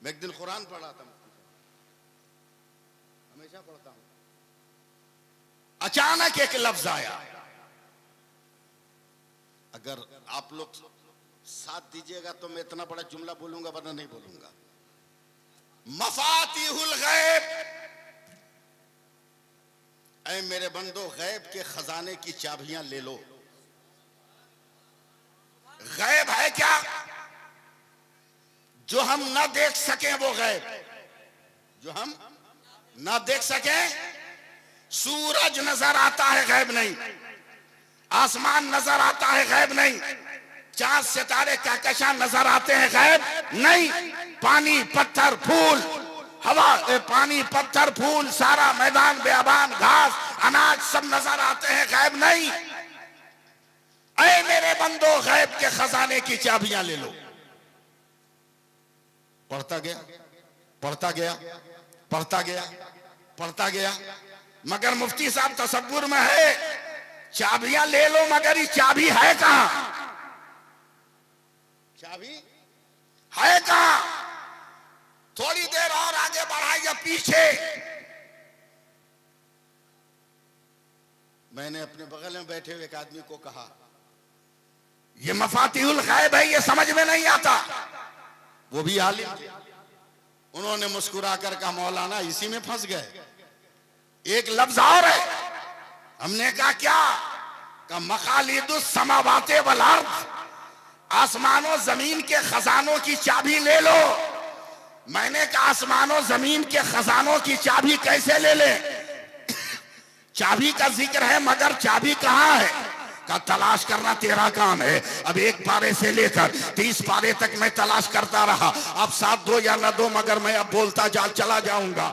मैं एक दिन कुरान पढ़ा था, हमेशा पढ़ता हूं। अचानक एक लफ्ज आया, अगर आप लोग साथ दीजिएगा तो मैं इतना बड़ा जुमला बोलूंगा, वरना नहीं बोलूंगा। मफातिहुल गैब, ऐ मेरे बंदो गैब के खजाने की चाबियां ले लो। गैब है क्या? जो हम ना देख सकें वो गैब, जो हम ना देख सकें। सूरज नजर आता है, गैब नहीं। आसमान नजर आता है, गैब नहीं। चांद सितारे कहकशां नजर आते हैं, गैब नहीं। पानी पत्थर फूल हवा, पानी पत्थर फूल सारा मैदान बेअबान घास अनाज सब नजर आते हैं, गैब नहीं। ऐ मेरे बंदो गैब के खजाने की चाबियां ले लो। पढ़ता गया पढ़ता गया पढ़ता गया पढ़ता गया, मगर मुफ्ती साहब तसव्वुर में है चाबियां ले लो, मगर ये चाबी है कहां? चाबी है कहां? थोड़ी देर और आगे बढ़ाइए पीछे। मैंने अपने बगल में बैठे हुए एक आदमी को कहा, ये मफातिहुल गैब है, ये समझ में नहीं आता। वो भी आलिम थे। उन्होंने मुस्कुरा कर कहा, मौलाना इसी में फंस गए, एक लफ्ज और है। हमने कहा क्या? का मकालिदुस समावाते वल अर्द, आसमानों जमीन के खजानों की चाबी ले लो। मैंने कहा आसमानों जमीन के खजानों की चाबी कैसे ले ले? चाबी का जिक्र है, मगर चाबी कहां है? का तलाश करना तेरा काम है। अब एक पारे से लेकर 30 पारे तक मैं तलाश करता रहा। अब 7 दो या न दो, मगर मैं अब बोलता चला जाऊंगा।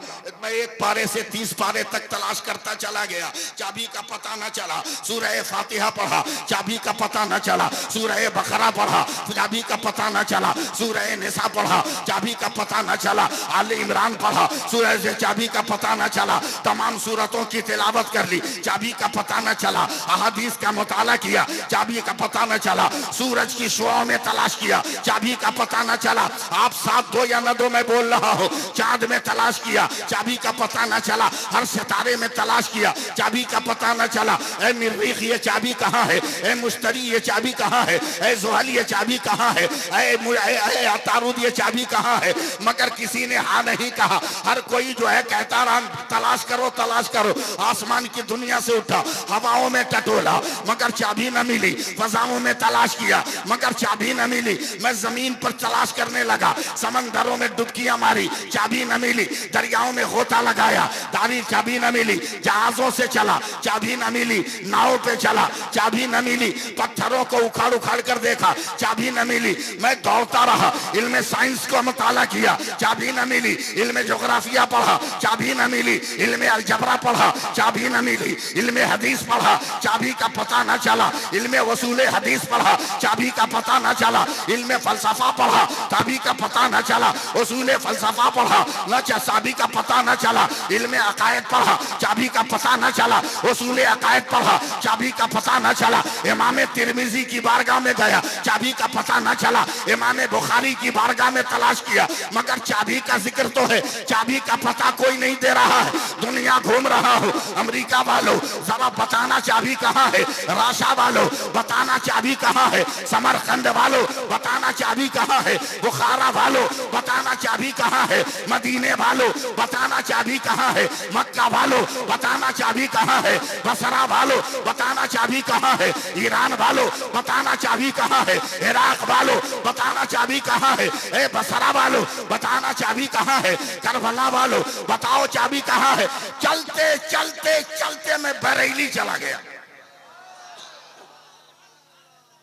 मैं एक पारे से 30 पारे तक तलाश करता चला गया, चाबी का पता न चला। सूरह फातिहा पढ़ा, चाबी का पता न चला। सूरह बकरा पढ़ा, चाबी का पता न चला। सूरह निसा पढ़ा, चाबी का पता न चला। आले इमरान पढ़ा, सूरह से चाबी का पता न चला। तमाम सूरतों की तिलावत कर ली, चाबी का पता न चला। अहादीस का मुताला किया, चाबी का पता न चला। सूरज की शुआओं में तलाश किया, चाबी का पता न चला। आप 7 दो या न दो, मैं बोल रहा हूं। चांद में तलाश किया, चाबी का पता न चला। हर सितारे में तलाश किया, चाबी का पता न चला। ए मिर्रीख ये चाबी कहां है? ए मुश्तरी ये चाबी कहां है? ए जुहल ये चाबी कहां है? ए अतारुद ये चाबी कहां है? मगर किसी ने हाँ नहीं कहा। हर कोई जो है कहता रहा तलाश करो तलाश करो। आसमान की दुनिया से उठा, हवाओं में टटोला, मगर चाबी न मिली। फजाओं में तलाश किया, मगर चाबी न मिली। मैं जमीन पर तलाश करने लगा, समंदरों में डुबकियां मारी, चाबी न मिली। दरियाओं में गोता लगाया, दारी चाबी न मिली। जहाजों से चला, चाबी न मिली। नाव पे चला, चाबी न मिली। पत्थरों को उखाड़ उखाड़ कर देखा, चाबी न मिली। मैं दौड़ता रहा, इल्म साइंस को मुताला किया, चाबी न मिली। इल्म जोग्राफिया पढ़ा, चाबी न मिली। इल्म अलजबरा पढ़ा, चाबी न मिली। इल्म हदीस पढ़ा, चाबी का पता न चला। इल्म वसूले हदीस पढ़ा, चाबी का पता न चला। इल्म फलसफा पढ़ा, चाबी का पता न चला। उसूले फलसफा पढ़ा, न चाबी का पता न चला। इल्म अकायद पढ़ा, चाबी का पता न चला। उसूले अकायद पढ़ा, चाबी का पता न चला। इमाम तिरमिजी की बारगाह में गया, चाबी का पता न चला। इमाम बुखारी की बारगाह में तलाश किया, मगर चाबी का जिक्र तो है, चाबी का पता कोई नहीं दे रहा है। दुनिया घूम रहा हूं, अमेरिका वालों जरा बताना चाबी कहां है? राशा वालों बताना चाबी कहां है? समरकंद वालों बताना चाबी कहां है? बुखारा वालों बताना चाबी कहां है? मदीने वालों बताना चाबी कहां है? मक्का वालों बताना चाबी कहां है? बसरा वालों बताना चाबी कहां है? ईरान वालों बताना चाबी कहां है? इराक वालों बताना चाबी कहां है? ए बसरा वालों बताना चाबी कहां है? करबला वालों बताओ चाबी कहां है? चलते चलते चलते मैं बरेली चला गया।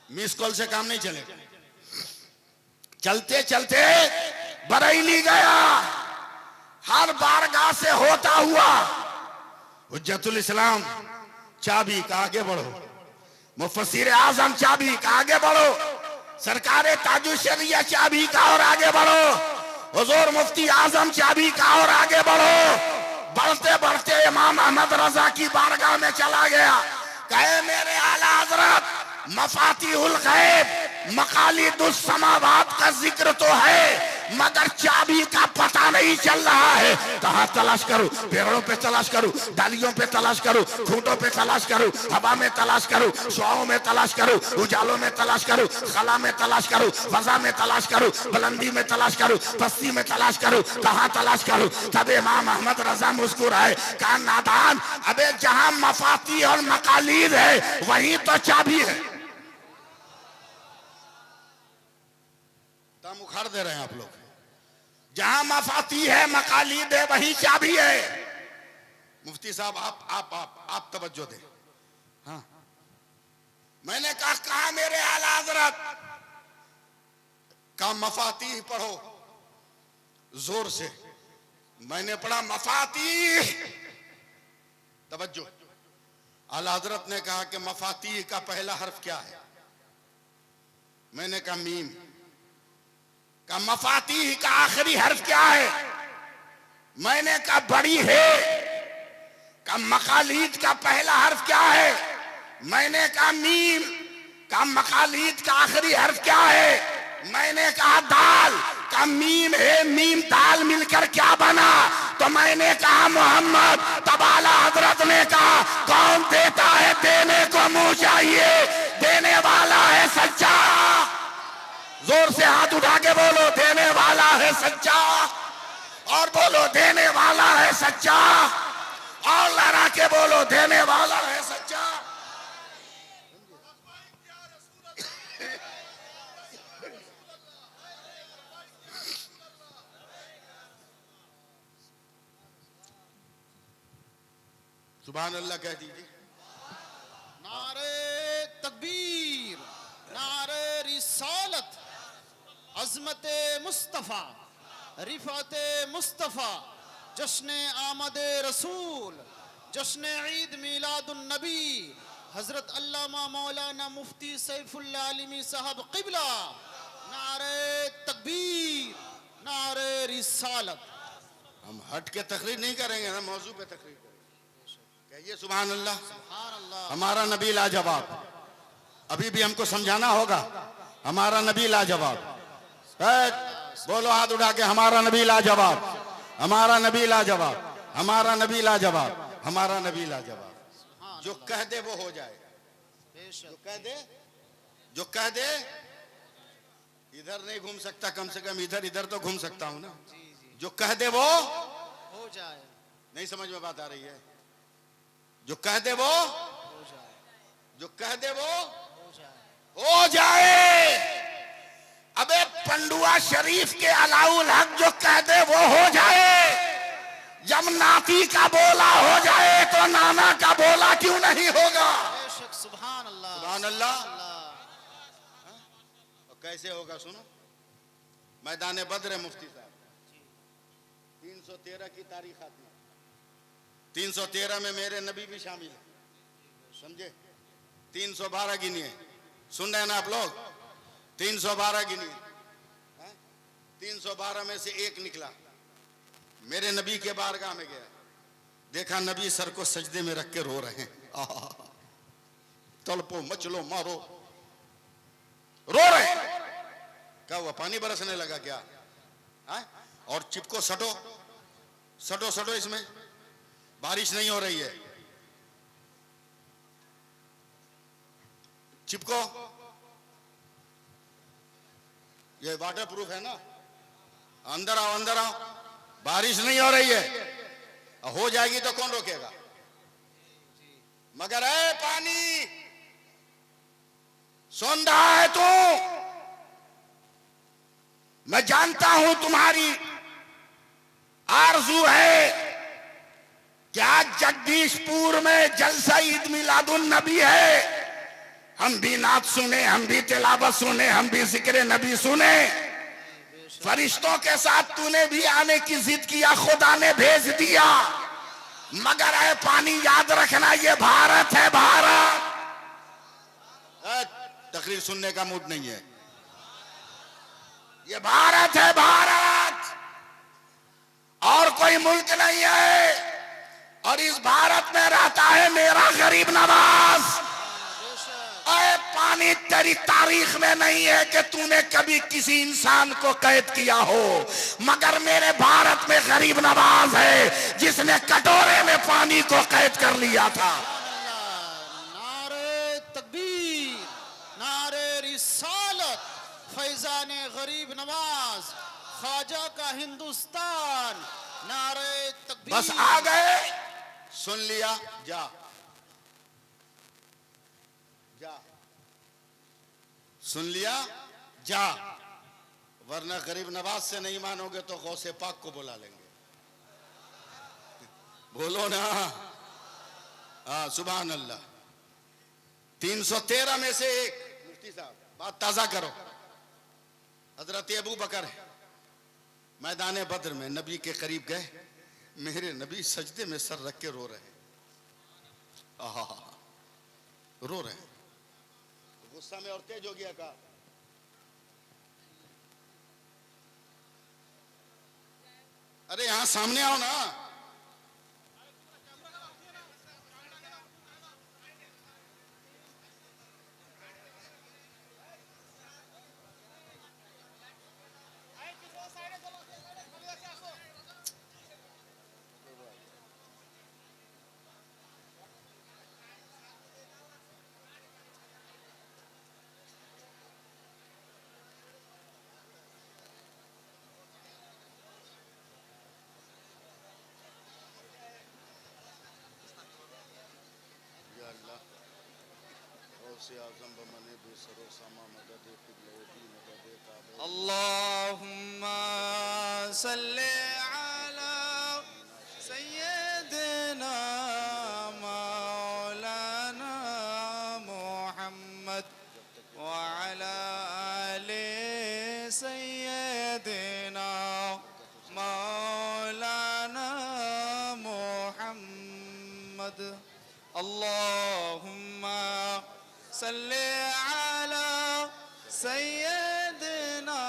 मिस कॉल से काम नहीं चलेगा। चलते चलते बरेली गया। हर बारगाह से होता हुआ हुज्जतुल इस्लाम चाबी का आगे बढ़ो, मुफस्सिर आजम चाबी का आगे बढ़ो, सरकारे ताजुल शरिया चाबी का और आगे बढ़ो, हुजूर मुफ्ती आजम चाबी का और आगे बढ़ो। बढ़ते बढ़ते इमाम अहमद रजा की बारगाह में चला गया। कहे मेरे आला हजरत मफातिहुल गैब मकालिदुस समावात का जिक्र तो है, मगर चाबी का पता नहीं चल रहा है। कहाँ तलाश करूं? पेड़ों पे तलाश करूं, डालियों पे तलाश करूं, खूंटों पे तलाश करूं, हवा में तलाश करूं, शुआओं में तलाश करूं, उजालों में तलाश करूं, खला में तलाश करूं, फजा में तलाश करूं, बुलंदी में तलाश करूं, पस्ती में तलाश करूं, कहाँ तलाश करूं? तब इमाम अहमद रजा मुस्कुराए, कहा नादान, अबे जहां मफाती और मकालीद है वहीं तो चाबी है। दम उखाड़ दे रहे हैं आप लोग। जहां मफाती है मकालीद है वहीं चाबी है। मुफ्ती साहब आप तवज्जो दें। हाँ, मैंने कहा मेरे आला हज़रत का मफाती पढ़ो जोर से। मैंने पढ़ा मफाती, तवज्जो। आला हज़रत ने कहा कि मफाती का पहला हर्फ क्या है? मैंने कहा मीम। का मफाती का आखिरी हर्फ क्या है? मैंने कहा बड़ी है। का मकालीद का पहला हर्फ क्या है? मैंने कहा मीम। का मकालीद का आखिरी हर्फ क्या है? मैंने कहा दाल। का मीम है, मीम दाल मिलकर क्या बना? तो मैंने कहा मोहम्मद। तब आला हज़रत ने कहा कौन देता है देने को मुंह चाहिए, देने वाला है सच्चा। जोर से हाथ उठा के बोलो देने वाला है सच्चा, और बोलो देने वाला है सच्चा, और लड़ा के बोलो देने वाला है सच्चा। सुभान अल्लाह कह दीजिए। नारे तकबीर, नारे रिसालत, अज़मत मुस्तफ़ा, रिफ़ात मुस्तफ़ा, जश्न आमद रसूल, जश्न ईद मिलादुन नबी, हज़रत अल्लामा मौलाना मुफ्ती सैफुल्लाह आलिमी साहब क़िबला। नारे तकबीर, नारे रिसालत। हम हट के तकरीर नहीं करेंगे, हम मौजू पे तकरीर करेंगे। कहिए सुभान अल्लाह। सुभान अल्लाह। हमारा नबी लाजवाब। अभी भी हमको समझाना होगा, हमारा नबी लाजवाब। बोलो हाथ उठा के, हमारा नबी लाजवाब, हमारा नबी लाजवाब, हमारा नबी लाजवाब, हमारा नबी लाजवाब। जो कह दे वो हो जाए। जो कह दे, जो कह दे, इधर नहीं घूम सकता, कम से कम इधर इधर तो घूम सकता हूं ना। जो कह दे वो हो जाए। नहीं समझ में बात आ रही है? जो कह दे वो हो जाए। जो कह दे वो हो जाए। हो जाए। अबे पंडुआ शरीफ के अलाउल हक जो कह दे वो हो जाए। जब नाती का बोला हो जाए तो नाना का बोला क्यों नहीं होगा? बेशक। सुभान अल्लाह। सुभान अल्लाह। और कैसे होगा सुनो। मैदान बद्र मुफ्ती साहब 313 की तारीख आती है। 313 में मेरे नबी भी शामिल है, समझे? 312 गिनिए। सुन रहे हैं ना आप लोग? 312 गिनिए। 312 में से एक निकला, मेरे नबी के बारगाह में गया, देखा नबी सर को सजदे में रख के रो रहे हैं। तड़पो मचलो मारो, रो रहे। क्या हुआ? पानी बरसने लगा क्या? और चिपको, सटो सटो सटो, इसमें बारिश नहीं हो रही है, चिपको। ये वाटर प्रूफ है ना? अंदर आओ, अंदर आओ। बारिश नहीं हो रही है, हो जाएगी तो कौन रोकेगा? मगर है पानी सुन रहा है तू? मैं जानता हूं तुम्हारी आरज़ू है कि आज जगदीशपुर में जलसा ईद मिलादुन नबी है। हम भी नात सुने, हम भी तिलावत सुने, हम भी जिक्र नबी सुने। फरिश्तों के साथ तूने भी आने की जिद किया, खुदा ने भेज दिया। मगर है पानी याद रखना, ये भारत है, भारत। तकरीर सुनने का मूड नहीं है। ये भारत है, भारत, और कोई मुल्क नहीं है। और इस भारत में रहता है मेरा गरीब नवाज। अरे पानी कहीं तेरी तारीख में नहीं है कि तूने कभी किसी इंसान को कैद किया हो, मगर मेरे भारत में गरीब नवाज है जिसने कटोरे में पानी को कैद कर लिया था। नारे तकबीर, नारे रिसालत, फैजाने गरीब नवाज, ख्वाजा का हिंदुस्तान, नारे तकबीर। बस आ गए, सुन लिया, जा जा, सुन लिया, जा, वरना गरीब नवाज से नहीं मानोगे तो गौसे पाक को बुला लेंगे। बोलो ना, हाँ सुभान अल्लाह। 313 में से एक, मुफ्ती साहब बात ताजा करो। हजरत अबू बकर मैदान बद्र में नबी के करीब गए, मेरे नबी सजदे में सर रख के रो रहे हैं, रो रहे हैं, गुस्सा में और तेज हो गया। कहा अरे यहां सामने आओ ना। अल्लाहुम्मा सल्ले अला सय्यिदिना मौलाना मुहम्मद व अला आले सय्यिदिना मौलाना मुहम्मद। अल्लाहुम्मा सल्ले अला सय्यिदिना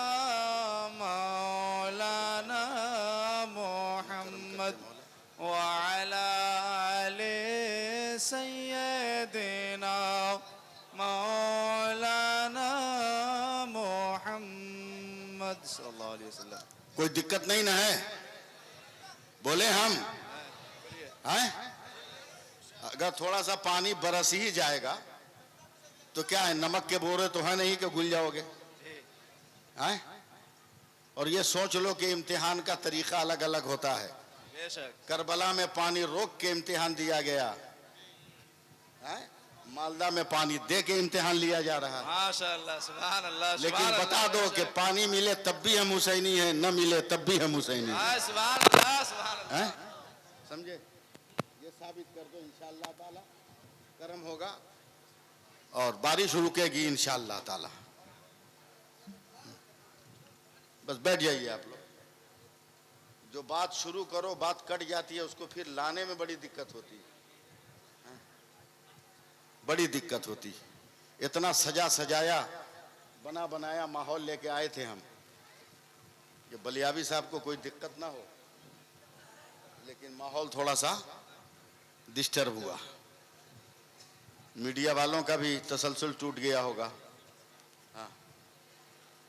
मौलाना मुहम्मद व अला आले सय्यिदिना मौलाना मुहम्मद सल्लल्लाहु अलैहि वसल्लम। कोई दिक्कत नहीं ना है? बोले हम हैं? अगर थोड़ा सा पानी बरस ही जाएगा तो क्या है, नमक के बोरे तो है नहीं कि घुल जाओगे हैं? और ये सोच लो कि इम्तिहान का तरीका अलग अलग होता है। करबला में पानी रोक के इम्तिहान दिया गया है, मालदा में पानी दे के इम्तिहान लिया जा रहा है। माशाअल्लाह, सुभान अल्लाह। लेकिन बता दो कि पानी मिले तब भी हम हुसैनी हैं, न मिले तब भी हम हुसैनी हैं। सुभान अल्लाह, सुभान अल्लाह। समझे? ये साबित कर दो, इंशाअल्लाह ताला करम होगा और बारिश रुकेगी इंशाअल्लाह ताला। बस बैठ जाइए आप लोग। जो बात शुरू करो बात कट जाती है, उसको फिर लाने में बड़ी दिक्कत होती है, बड़ी दिक्कत होती है। इतना सजा सजाया बना बनाया माहौल लेके आए थे हम कि बलियाबी साहब को कोई दिक्कत ना हो, लेकिन माहौल थोड़ा सा डिस्टर्ब हुआ। मीडिया वालों का भी तसलसल टूट गया होगा। हाँ,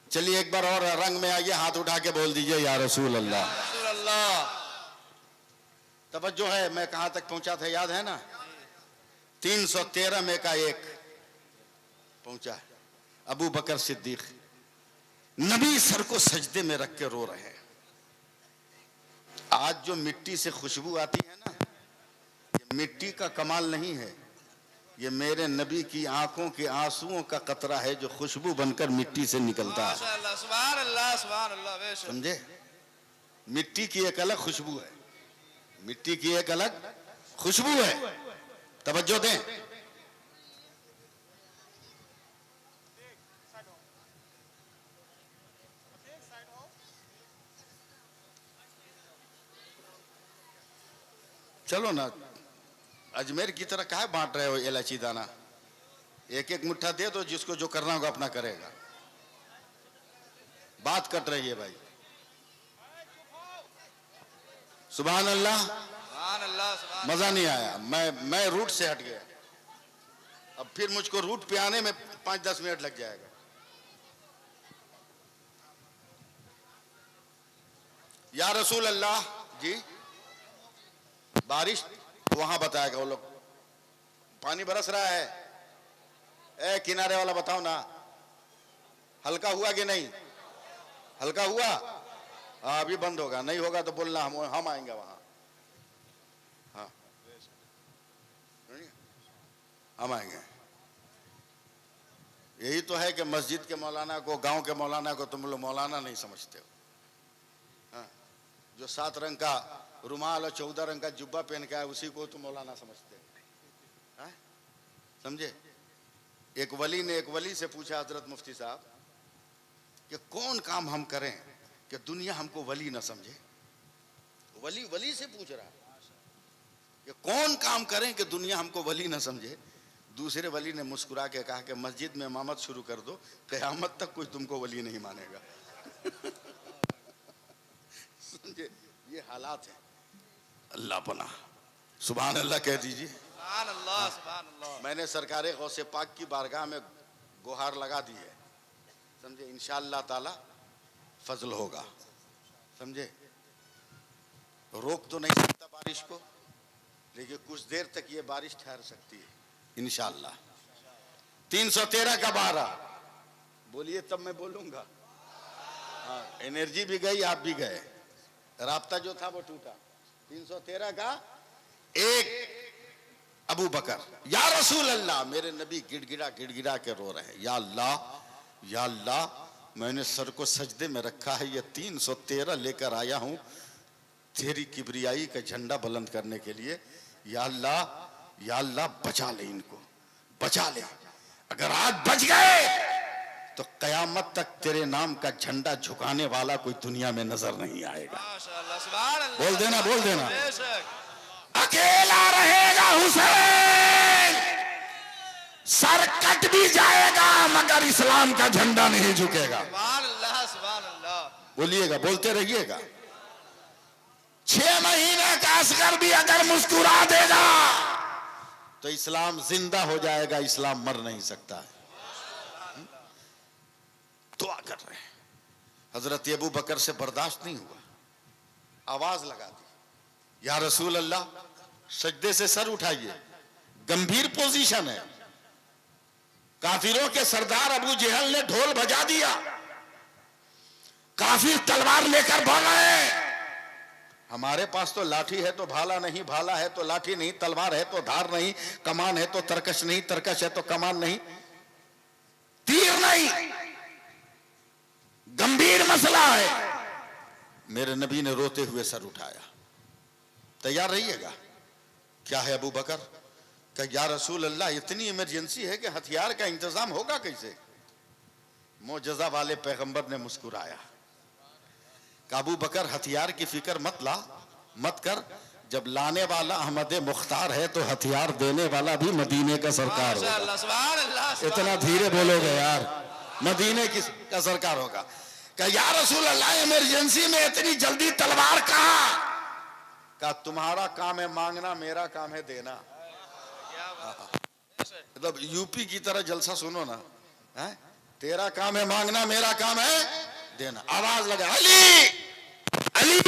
चलिए एक बार और रंग में आइए, हाथ उठा के बोल दीजिए या रसूल अल्लाह। रसूल अल्लाह। तवज्जो है, मैं कहां तक पहुंचा था याद है ना? 313 में का एक पहुंचा है। अबू बकर सिद्दीक नबी सर को सजदे में रख के रो रहे हैं। आज जो मिट्टी से खुशबू आती है ना, ये मिट्टी का कमाल नहीं है, ये मेरे नबी की आंखों के आंसुओं का कतरा है जो खुशबू बनकर मिट्टी से निकलता है। माशाअल्लाह, सुभान अल्लाह, सुभान अल्लाह। बेशक समझे? मिट्टी की एक अलग खुशबू है, मिट्टी की एक अलग खुशबू है। तवज्जो दें। चलो ना, अजमेर की तरह काहे बांट रहे हो इलायची दाना? एक एक मुट्ठा दे दो, जिसको जो करना होगा अपना करेगा। बात कट रही है भाई। सुभान अल्लाह, सुभान अल्लाह, सुभान। मजा नहीं आया। मैं रूट से हट गया। अब फिर मुझको रूट पे आने में 5-10 मिनट लग जाएगा। या रसूल अल्लाह जी, बारिश वहां बताएगा वो लोग, पानी बरस रहा है, ए किनारे वाला बताओ ना, हल्का हुआ कि नहीं? हल्का हुआ? हाँ अभी बंद होगा, नहीं होगा तो बोलना, हम आएंगे वहां। हाँ हम आएंगे। यही तो है कि मस्जिद के मौलाना को, गांव के मौलाना को तुम लोग मौलाना नहीं समझते हो। हाँ, जो 7 रंग का रुमाल और 14 रंग का जुब्बा पहन के आए उसी को तुम मौलाना समझते हो। हाँ? समझे? एक वली ने एक वली से पूछा, हजरत मुफ्ती साहब, कि कौन काम हम करें कि दुनिया हमको वली न समझे? वली वली से पूछ रहा है कि कौन काम करें कि दुनिया हमको वली न समझे? दूसरे वली ने मुस्कुरा के कहा कि मस्जिद में इमामत शुरू कर दो, क़यामत तक कोई तुमको वली नहीं मानेगा। समझे? ये हालात है। अल्लाह पना, सुभान अल्लाह कह दीजिए। सुभान अल्लाह, सुभान अल्लाह। मैंने सरकारे गौसे पाक की बारगाह में गुहार लगा दी है, समझे? इंशाअल्लाह ताला फजल होगा, समझे? रोक तो नहीं सकता बारिश को, लेकिन कुछ देर तक ये बारिश ठहर सकती है इंशाअल्लाह। 313 का 12 बोलिए तब मैं बोलूंगा। हाँ, एनर्जी भी गई, आप भी गए, राब्ता जो था वो टूटा। 313 का 1 अबू बकर, या रसूल अल्लाह, मेरे नबी गिड़गिड़ा गिड़गिड़ा के रो रहे हैं, या अल्लाह, या अल्लाह, मैंने सर को सजदे में रखा है, ये 313 लेकर आया हूं तेरी किबरियाई का झंडा बुलंद करने के लिए। या अल्लाह, या अल्लाह, बचा ले इनको, बचा ले। अगर आज बच गए तो कयामत तक तेरे नाम का झंडा झुकाने वाला कोई दुनिया में नजर नहीं आएगा। माशाअल्लाह, सुभान अल्लाह। बोल देना, बोल देना। बेशक। अकेला रहेगा हुसैन, सर कट भी जाएगा मगर इस्लाम का झंडा नहीं झुकेगा। सुभान अल्लाह, सुभान अल्लाह। बोलिएगा, बोलते रहिएगा। 6 महीने का असगर भी अगर मुस्कुरा देगा तो इस्लाम जिंदा हो जाएगा, इस्लाम मर नहीं सकता है। दुआ कर रहे हैं। हजरत अबू बकर से बर्दाश्त नहीं हुआ, आवाज लगा दी, या रसूल अल्लाह, सजदे से सर उठाइए, गंभीर पोजीशन है। काफिरों के सरदार अबू जहल ने ढोल बजा दिया, काफिर तलवार लेकर भाग आए। हमारे पास तो लाठी है तो भाला नहीं, भाला है तो लाठी नहीं, तलवार है तो धार नहीं, कमान है तो तरकश नहीं, तरकश है तो कमान नहीं, तीर नहीं, गंभीर मसला है। मेरे नबी ने रोते हुए सर उठाया। तैयार रहिएगा। क्या है अबू बकर? क्या या रसूल अल्लाह, इतनी इमरजेंसी है कि हथियार का इंतजाम होगा कैसे? मोजज़ा वाले पैगंबर ने मुस्कुराया। अबू बकर, हथियार की फिक्र मत कर, जब लाने वाला अहमद मुख्तार है तो हथियार देने वाला भी मदीने का सरकार होगा। माशाअल्लाह, सुभान अल्लाह। इतना धीरे बोलोगे यार, मदीने का सरकार होगा। क्या या रसूल अल्लाह, इमरजेंसी में इतनी जल्दी तलवार कहां? क्या तुम्हारा काम है मांगना, मेरा काम है देना। मतलब यूपी की तरह जलसा सुनो ना, है? तेरा काम है मांगना, मेरा काम है देना। आवाज लगा, अली अली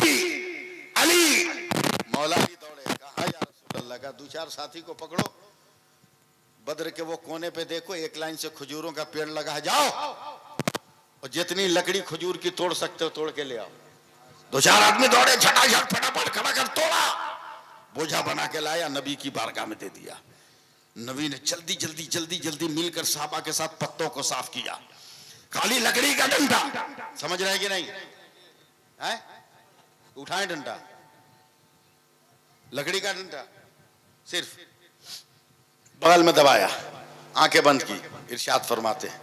अली। मौला भी दौड़े, कहा या रसूल अल्लाह, का 2-4 साथी को पकड़ो, बद्र के वो कोने पे देखो, एक लाइन से खजूरों का पेड़ लगा है, जाओ और जितनी लकड़ी खजूर की तोड़ सकते हो तोड़ के ले आओ। 2-4 आदमी दौड़े, झटाझट फटाफट खड़ा कर तोड़ा, बोझा बना के लाया, नबी की बारगाह में दे दिया। नबी ने जल्दी जल्दी जल्दी जल्दी मिलकर साहबा के साथ पत्तों को साफ किया। खाली लकड़ी का डंडा, समझ रहे हैं कि नहीं? है? उठाएं डंडा, लकड़ी का डंडा, सिर्फ बगल में दबाया, आंखें बंद की, इरशाद फरमाते हैं,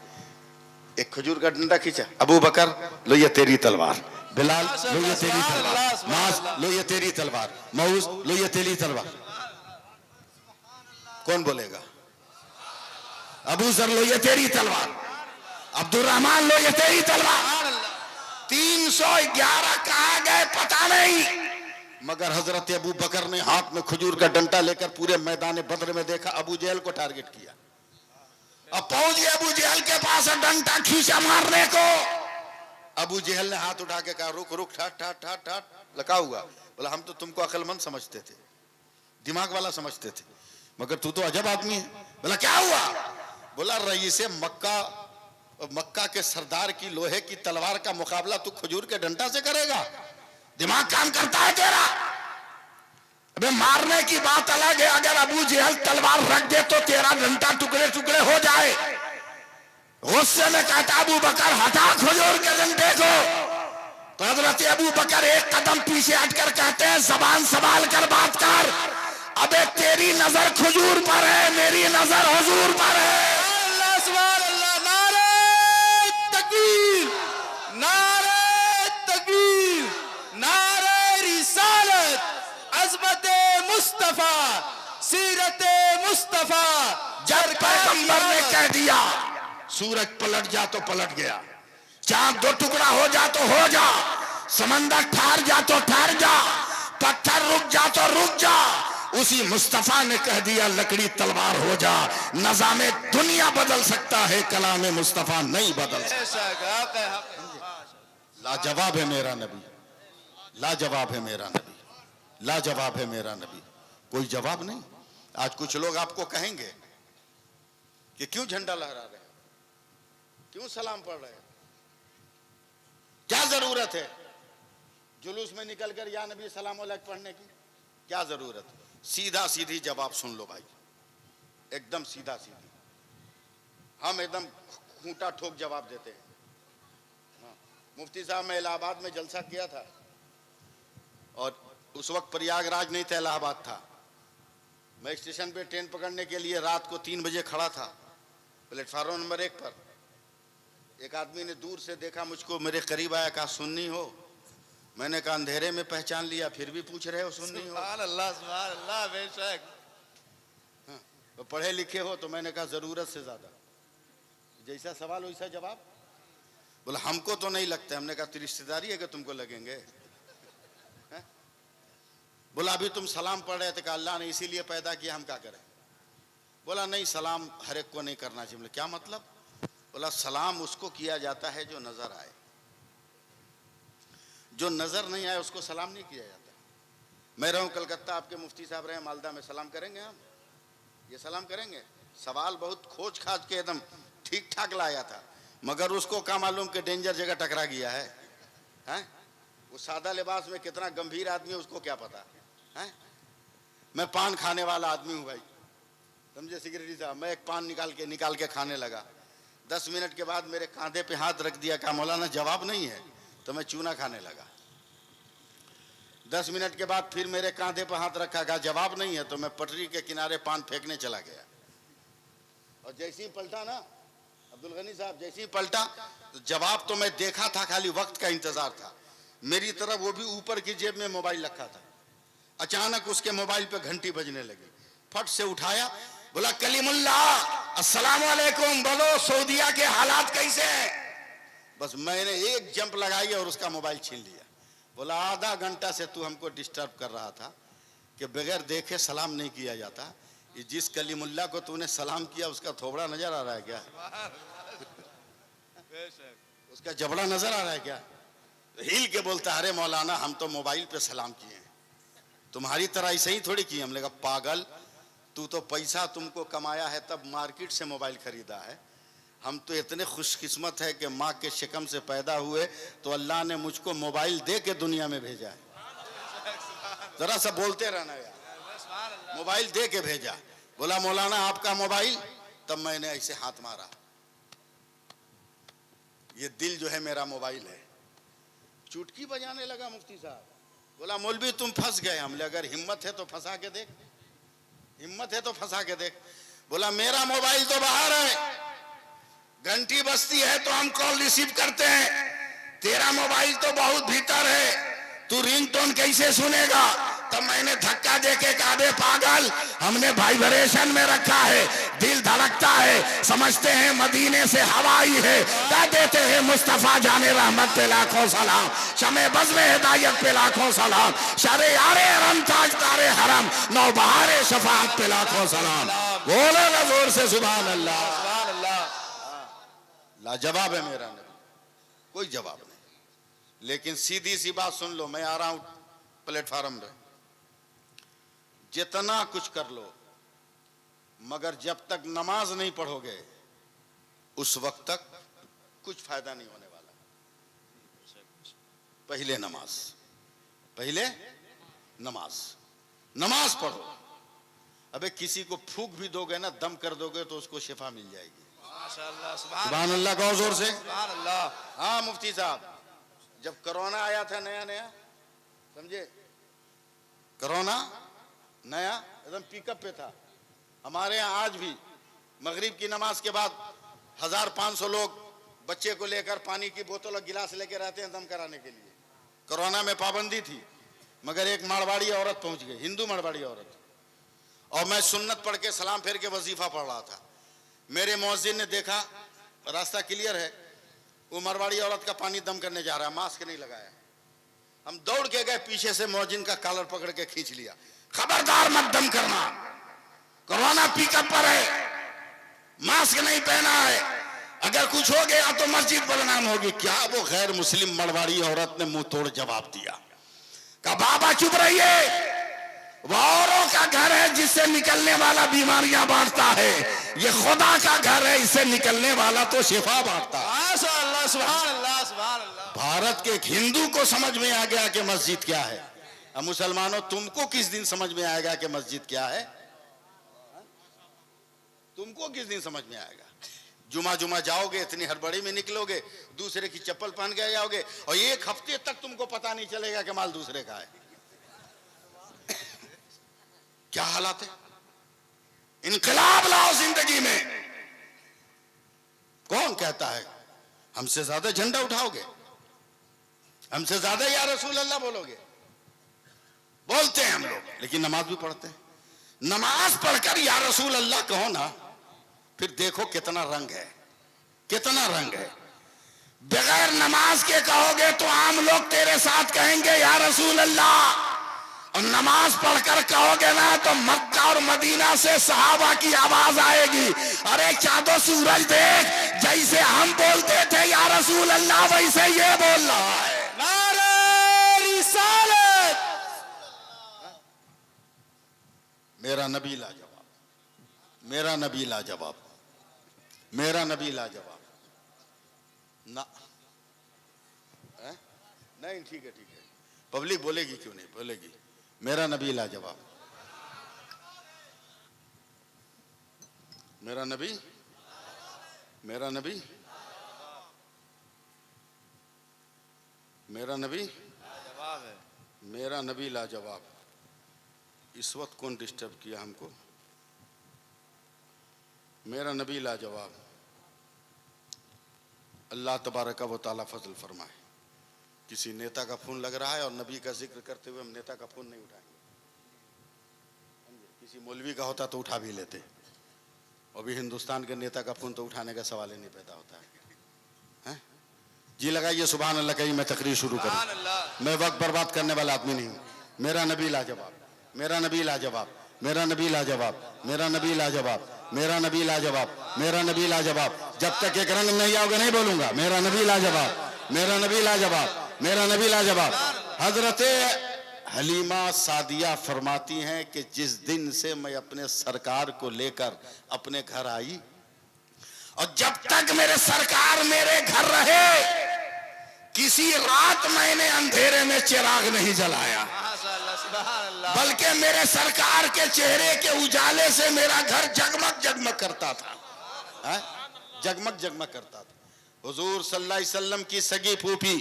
एक खजूर का डंडा खींचा, अबू बकर लो ये तेरी तलवार, बिलाल लो ये तेरी तलवार, मास लो ये तेरी तलवार, मऊस लो ये तेरी तलवार। कौन बोलेगा? अबू जर लो ये तेरी तलवार, अब्दुर्रहमान लो ये तेरी तलवार। 311 कहा गए पता नहीं, मगर हजरत अबू बकर ने हाथ में खजूर का डंडा लेकर पूरे मैदान बद्र में देखा, अबू जहल को टारगेट किया। अब पहुंच गए अबू जहल के पास और डंडा खींचा मारने को। अबू जहल ने हाथ उठा के कहा रुक रुक, ठाट ठाट ठाट ठाट। लगा हुआ बोला हम तो तुमको अक्लमंद समझते थे, दिमाग वाला समझते थे, मगर तू तो अजब आदमी है। बोला क्या हुआ? बोला रईसे मक्का के सरदार की लोहे की तलवार का मुकाबला तू खजूर के डंडा से करेगा? दिमाग काम करता है तेरा? अबे मारने की बात अलग है, अगर अबू जहल तलवार रख दे तो तेरा डंडा टुकड़े टुकड़े हो जाए। गुस्से में कहता अबू बकर हटा खजूर के डंडे को। तो हजरत अबू बकर एक कदम पीछे हटकर कहते हैं जबान संभाल कर बात कर। अबे तेरी नजर खजूर पर है, मेरी नजर हुजूर पर है। अल्लाह सुभान अल्लाह, नारे तकबीर, नारे तकबीर, नारे रिसालत, अज़मत मुस्तफा, सीरत मुस्तफा। जब पैगंबर ने कह दिया सूरज पलट जा तो पलट गया, चांद दो टुकड़ा हो जा तो हो जा, समंदर ठहर जा तो ठहर जा, पत्थर रुक जा तो रुक जा, उसी मुस्तफा ने कह दिया लकड़ी तलवार हो जा। नज़ामे दुनिया बदल सकता है, कलाम मुस्तफा नहीं बदल सकता। लाजवाब है मेरा नबी, लाजवाब है मेरा नबी, लाजवाब है मेरा नबी, कोई जवाब नहीं। आज कुछ लोग आपको कहेंगे कि क्यों झंडा लहरा रहे हैं, क्यों सलाम पढ़ रहे हैं, क्या जरूरत है जुलूस में निकलकर या नबी सलाम अलैक पढ़ने की, क्या जरूरत है? सीधा सीधी जवाब सुन लो भाई, एकदम सीधा सीधी, हम एकदम खूंटा ठोक जवाब देते हैं। मुफ्ती साहब मैं इलाहाबाद में जलसा किया था और उस वक्त प्रयागराज नहीं था, इलाहाबाद था। मैं स्टेशन पे ट्रेन पकड़ने के लिए रात को 3 बजे खड़ा था प्लेटफार्म नंबर 1 पर। एक आदमी ने दूर से देखा मुझको, मेरे करीब आया, कहा सुन्नी हो? मैंने कहा अंधेरे में पहचान लिया, फिर भी पूछ रहे हो सुन्नी हो? सुभान अल्लाह, बेशक। हाँ, तो पढ़े लिखे हो? तो मैंने कहा जरूरत से ज्यादा। जैसा सवाल वैसा जवाब। बोला हमको तो नहीं लगता। हमने कहा तेरी रिश्तेदारी है कि तुमको लगेंगे? है? बोला अभी तुम सलाम पढ़ रहे थे, कहा अल्लाह ने इसीलिए पैदा किया, हम क्या करें? बोला नहीं, सलाम हर एक को नहीं करना चाहिए। बोले क्या मतलब? बोला सलाम उसको किया जाता है जो नजर आए, जो नजर नहीं आए उसको सलाम नहीं किया जाता। मैं रहूं कलकत्ता, आपके मुफ्ती साहब रहे मालदा में, सलाम करेंगे हम? ये सलाम करेंगे? सवाल बहुत खोज खाज के एकदम ठीक ठाक लाया था, मगर उसको क्या मालूम कि डेंजर जगह टकरा गया है, हैं? वो सादा लिबास में कितना गंभीर आदमी है उसको क्या पता है? मैं पान खाने वाला आदमी हूं भाई, समझे सिक्योरिटी साहब। मैं एक पान निकाल के खाने लगा। 10 मिनट के बाद मेरे कांधे पे हाथ रख दिया, कहा मौलाना जवाब नहीं है, तो मैं चूना खाने लगा। 10 मिनट के बाद फिर मेरे कांधे पर हाथ रखा, कहा जवाब नहीं है, तो मैं पटरी के किनारे पान फेंकने चला गया। और जैसे ही पलटा ना अब्दुल गनी साहब, जैसे ही पलटा तो जवाब तो मैं देखा था, खाली वक्त का इंतजार था। मेरी तरफ वो भी ऊपर की जेब में मोबाइल रखा था। अचानक उसके मोबाइल पे घंटी बजने लगी, फट से उठाया, बोला कलीमुल्लाह अस्सलाम वालेकुम, बोलो सऊदीया के हालात कैसे हैं? बस मैंने एक जंप लगाई और उसका मोबाइल छीन लिया। बोला आधा घंटा से तू हमको डिस्टर्ब कर रहा था कि बगैर देखे सलाम नहीं किया जाता। ये जिस कलीमुल्लाह को तूने सलाम किया उसका थोबड़ा नजर आ रहा है क्या? उसका जबड़ा नजर आ रहा है क्या? हिल के बोलता अरे मौलाना हम तो मोबाइल पे सलाम किए हैं, तुम्हारी तरह ऐसे ही थोड़ी किए। हमने कहा पागल, तू तो पैसा तुमको कमाया है तब मार्केट से मोबाइल खरीदा है, हम तो इतने खुशकिस्मत है कि माँ के शिकम से पैदा हुए तो अल्लाह ने मुझको मोबाइल दे के दुनिया में भेजा है। जरा सा बोलते रहना यार, मोबाइल दे के भेजा। बोला मौलाना आपका मोबाइल, तब मैंने ऐसे हाथ मारा, ये दिल जो है मेरा मोबाइल है। चुटकी बजाने लगा मुफ्ती साहब। बोला मौलवी तुम फंस गए। हमने अगर हिम्मत है तो फंसा के देख, हिम्मत है तो फंसा के देख। बोला मेरा मोबाइल तो बाहर है, घंटी बजती है तो हम कॉल रिसीव करते हैं, तेरा मोबाइल तो बहुत भीतर है, तू रिंगटोन कैसे सुनेगा? तब मैंने धक्का देके कहा बे पागल, हमने वाइब्रेशन में रखा है, दिल धड़कता है, समझते हैं मदीने से हवा आई है, कह देते हैं मुस्तफा जाने रहमत पे लाखों सलाम, शमे बज़्म हिदायत पे लाखों सलाम, शरे यारे हरम ताज तारे हरम, नौ बहारे शफाअत पे लाखों सलाम। बोलो ना जोर से सुभान अल्लाह। लाजवाब है मेरा नबी, कोई जवाब नहीं। लेकिन सीधी सी बात सुन लो, मैं आ रहा हूं प्लेटफार्म पे, जितना कुछ कर लो मगर जब तक नमाज नहीं पढ़ोगे उस वक्त तक कुछ फायदा नहीं होने वाला। पहले नमाज, पहले नमाज, नमाज पढ़ो। अबे किसी को फूंक भी दोगे ना, दम कर दोगे तो उसको शिफा मिल जाएगी। माशाअल्लाह, सुभान अल्लाह, कहो जोर से सुभान अल्लाह। हाँ मुफ्ती साहब, जब कोरोना आया था नया नया, समझे, कोरोना नया एकदम पिकअप पे था। हमारे यहाँ आज भी मगरिब की नमाज के बाद 1500 लोग बच्चे को लेकर पानी की बोतल और गिलास लेकर आते हैं दम कराने के लिए। कोरोना में पाबंदी थी, मगर एक मारवाड़ी औरत पहुंच गई, हिंदू मारवाड़ी औरत, और मैं सुन्नत पढ़ के सलाम फेर के वजीफा पढ़ रहा था। मेरे मुअज्जिन ने देखा रास्ता क्लियर है, वो मारवाड़ी औरत का पानी दम करने जा रहा है, मास्क नहीं लगाया। हम दौड़ के गए, पीछे से मुअज्जिन का कॉलर पकड़ के खींच लिया, खबरदार मत दम करना, कोरोना पिकअप पर है, मास्क नहीं पहना है, अगर कुछ हो गया तो मस्जिद बदनाम होगी। क्या वो गैर मुस्लिम मारवाड़ी औरत ने मुंह तोड़ जवाब दिया, कहा बाबा चुप रहिए, वो औरों का घर है जिससे निकलने वाला बीमारियां बांटता है, ये खुदा का घर है, इससे निकलने वाला तो शिफा बांटता है। माशाअल्लाह, सुभान अल्लाह, सुभान अल्लाह। भारत के एक हिंदू को समझ में आ गया कि मस्जिद क्या है। अब मुसलमानों, तुमको किस दिन समझ में आएगा कि मस्जिद क्या है? तुमको किस दिन समझ में आएगा? जुमा जुमा जाओगे, इतनी हड़बड़ी में निकलोगे, दूसरे की चप्पल पहन के जाओगे, और एक हफ्ते तक तुमको पता नहीं चलेगा कि माल दूसरे का है। क्या हालात है? इनकलाब लाओ जिंदगी में। कौन कहता है हमसे ज्यादा झंडा उठाओगे, हमसे ज्यादा या रसूल अल्लाह बोलोगे? बोलते हैं हम लोग, लेकिन नमाज भी पढ़ते हैं। नमाज पढ़कर या रसूल अल्लाह कहो ना, फिर देखो कितना रंग है, कितना रंग है। बगैर नमाज के कहोगे तो आम लोग तेरे साथ कहेंगे या रसूल अल्लाह, और नमाज पढ़कर कहोगे ना तो मक्का और मदीना से सहाबा की आवाज आएगी, अरे चाँदो सूरज देख, जैसे हम बोलते थे या रसूल अल्लाह वैसे ये बोल रहा है। नारे रिसालत। मेरा नबी लाजवाब, मेरा नबी लाजवाब, मेरा नबी लाजवाब ना। नहीं ठीक है, ठीक है, पब्लिक बोलेगी, क्यों नहीं बोलेगी। मेरा नबी लाजवाब, मेरा नबी, मेरा नबी, मेरा नबी जवाब है। मेरा नबी लाजवाब। इस वक्त कौन डिस्टर्ब किया हमको? मेरा नबी लाजवाब। अल्लाह तबारक व तआला फजल फरमाए। किसी नेता का फोन लग रहा है और नबी का जिक्र करते हुए हम नेता का फोन नहीं उठाएंगे। किसी मौलवी का होता तो उठा भी लेते, अभी हिंदुस्तान के नेता का फोन तो उठाने का सवाल ही नहीं पैदा होता है। जी लगाइए सुभान अल्लाह, कहीं मैं तकरीर शुरू करूं। मैं वक्त बर्बाद करने वाला आदमी नहीं हूं। मेरा नबी लाजवाब, मेरा नबी लाजवाब, मेरा नबी लाजवाब, मेरा नबी लाजवाब, मेरा नबी लाजवाब, मेरा नबी लाजवाब। जब तक एक रंग नहीं आओगे नहीं बोलूंगा। मेरा नबी लाजवाब, मेरा नबी लाजवाब, मेरा नबी लाजवाब। हजरत हलीमा सादिया फरमाती हैं कि जिस दिन से मैं अपने सरकार को लेकर अपने घर आई, और जब तक मेरे सरकार मेरे घर रहे, किसी रात मैंने अंधेरे में चिराग नहीं जलाया, बल्कि मेरे सरकार के चेहरे के उजाले से मेरा घर जगमग जगमग करता था, जगमग जगमग करता था। हुजूर सल्लल्लाहु अलैहि वसल्लम की सगी फूफी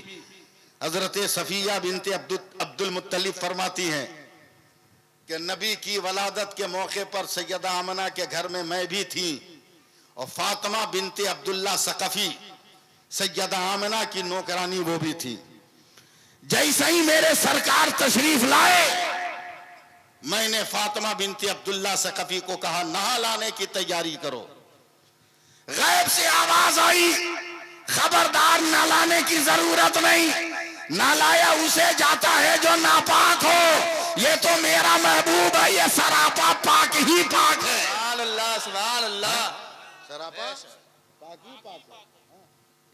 हजरत सफिया बिनते अब्दुल मुत्तलिब फरमाती हैं कि नबी की वलादत के मौके पर सैयदा आमना के घर में मैं भी थी, और फातिमा बिनते अब्दुल्ला सकफी सैयदा आमना की नौकरानी वो भी थी। जैसे ही मेरे सरकार तशरीफ लाए, मैंने फातिमा बिनते अब्दुल्ला सकफी को कहा नहा लाने की तैयारी करो। गैब से आवाज आई, खबरदार नहलाने की जरूरत नहीं, नहलाया उसे जाता है जो नापाक हो, ये तो मेरा महबूब है, ये सरापा पाक ही पाक है। सुभान अल्लाह, सुभान अल्लाह। सरापा पाक ही पाक है।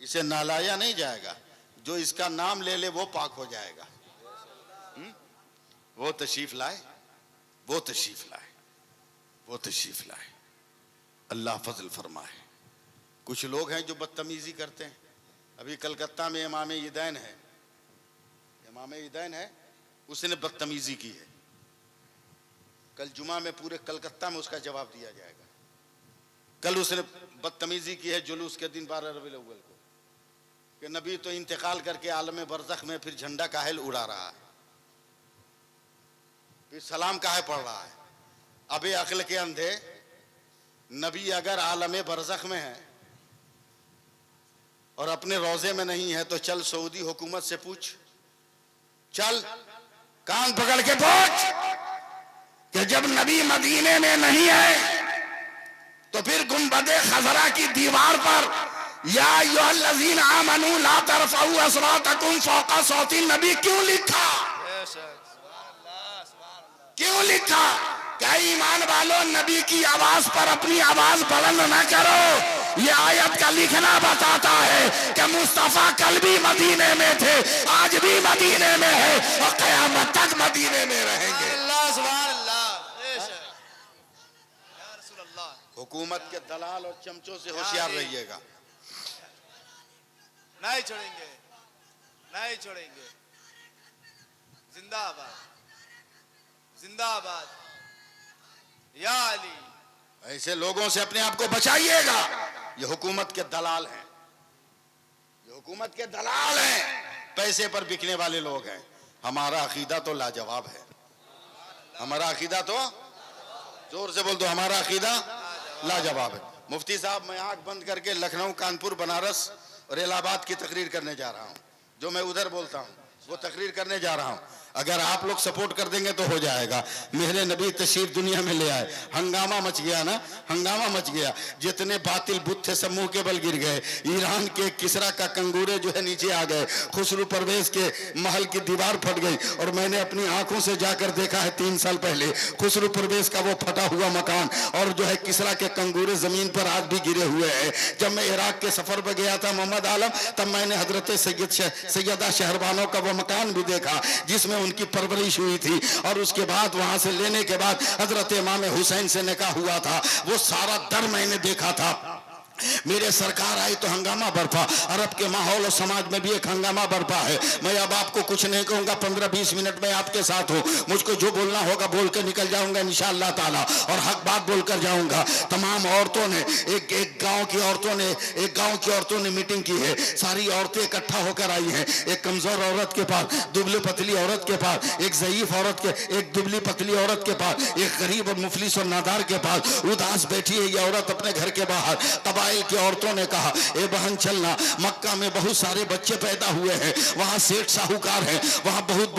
इसे नहलाया नहीं जाएगा, जो इसका नाम ले ले वो पाक हो जाएगा। वो तशरीफ लाए, वो तशरीफ लाए, वो तशरीफ लाए। अल्लाह फजल फरमाए। कुछ लोग हैं जो बदतमीजी करते हैं। अभी कलकत्ता में इमाम ईदैन है, इमाम ईदैन है, उसने बदतमीजी की है। कल जुमा में पूरे कलकत्ता में उसका जवाब दिया जाएगा। कल उसने बदतमीजी की है जुलूस के दिन 12 रबीउल अव्वल को, कि नबी तो इंतकाल करके आलम बरज़ख में फिर झंडा काहे उड़ा रहा है, फिर सलाम काहे पढ़ रहा है। अबे अक्ल के अंधे, नबी अगर आलम बरज़ख में है और अपने रोजे में नहीं है तो चल सऊदी हुकूमत से पूछ, चल कान पकड़ के पूछ कि जब नबी मदीने में नहीं है तो फिर गुंबदे खजरा की दीवार पर या अय्युहल्लज़ीना आमनू ला तरफ़ऊ अस्वातकुम फ़ौक़ा सौती नबी क्यों लिखा? क्यों लिखा? क्या ईमान वालों, नबी की आवाज पर अपनी आवाज बुलंद न करो। ये आयत का लिखना बताता है कि मुस्तफा कल भी मदीने में थे, आज भी मदीने में है और क़यामत तक मदीने में रहेंगे। हुकूमत के दलाल और चमचों से होशियार रहिएगा। नहीं छोड़ेंगे, नहीं छोड़ेंगे। जिंदाबाद, जिंदाबाद या अली। ऐसे लोगों से अपने आप को बचाइएगा। ये हुकूमत के दलाल हैं, ये हुकूमत के दलाल हैं, पैसे पर बिकने वाले लोग हैं। हमारा अकीदा तो लाजवाब है, हमारा अकीदा तो, जोर से बोल दो, हमारा अकीदा लाजवाब है। मुफ्ती साहब, मैं आंख बंद करके लखनऊ, कानपुर, बनारस और इलाहाबाद की तकरीर करने जा रहा हूँ। जो मैं उधर बोलता हूँ वो तकरीर करने जा रहा हूँ। अगर आप लोग सपोर्ट कर देंगे तो हो जाएगा। मेरे नबी तशरीफ दुनिया में ले आए, हंगामा मच गया ना, हंगामा मच गया। जितने बातिल बुत थे सब मुंह के बल गिर गए। ईरान के किसरा का कंगूरे जो है नीचे आ गए, खुसरू परवेज के महल की दीवार फट गई। और मैंने अपनी आंखों से जाकर देखा है 3 साल पहले खुसरू परवेज का वो फटा हुआ मकान, और जो है किसरा के कंगूरे जमीन पर आज भी गिरे हुए हैं। जब मैं इराक के सफर पर गया था मोहम्मद आलम, तब मैंने हजरत सैयदा शहरबानों का वो मकान भी देखा जिसमें उनकी परवरिश हुई थी। और उसके बाद वहां से लेने के बाद हजरत इमाम हुसैन से निकाह हुआ था, वो सारा दर मैंने देखा था। मेरे सरकार आई तो हंगामा बरपा। अरब के माहौल और समाज में भी एक हंगामा बरपा है। मैं अब आपको कुछ नहीं कहूंगा, 15-20 मिनट में आपके साथ हूँ। मुझको जो बोलना होगा बोल के निकल जाऊंगा इंशाअल्लाह ताला, और हक बात बोलकर जाऊंगा। तमाम औरतों ने एक गांव की औरतों ने मीटिंग की है। सारी औरतें इकट्ठा होकर आई हैं। एक कमजोर औरत के पास, दुबली पतली औरत के पास, एक ज़ईफ औरत के, एक दुबली पतली औरत के पास, एक गरीब और मुफलिस और नादार के पास उदास बैठी है ये औरत अपने घर के बाहर। की औरतों ने कहा, ए बहन चलना, मक्का में बहुत सारे बच्चे पैदा हुए हैं, वहां सेठ साहूकार हैं, वहां बहुत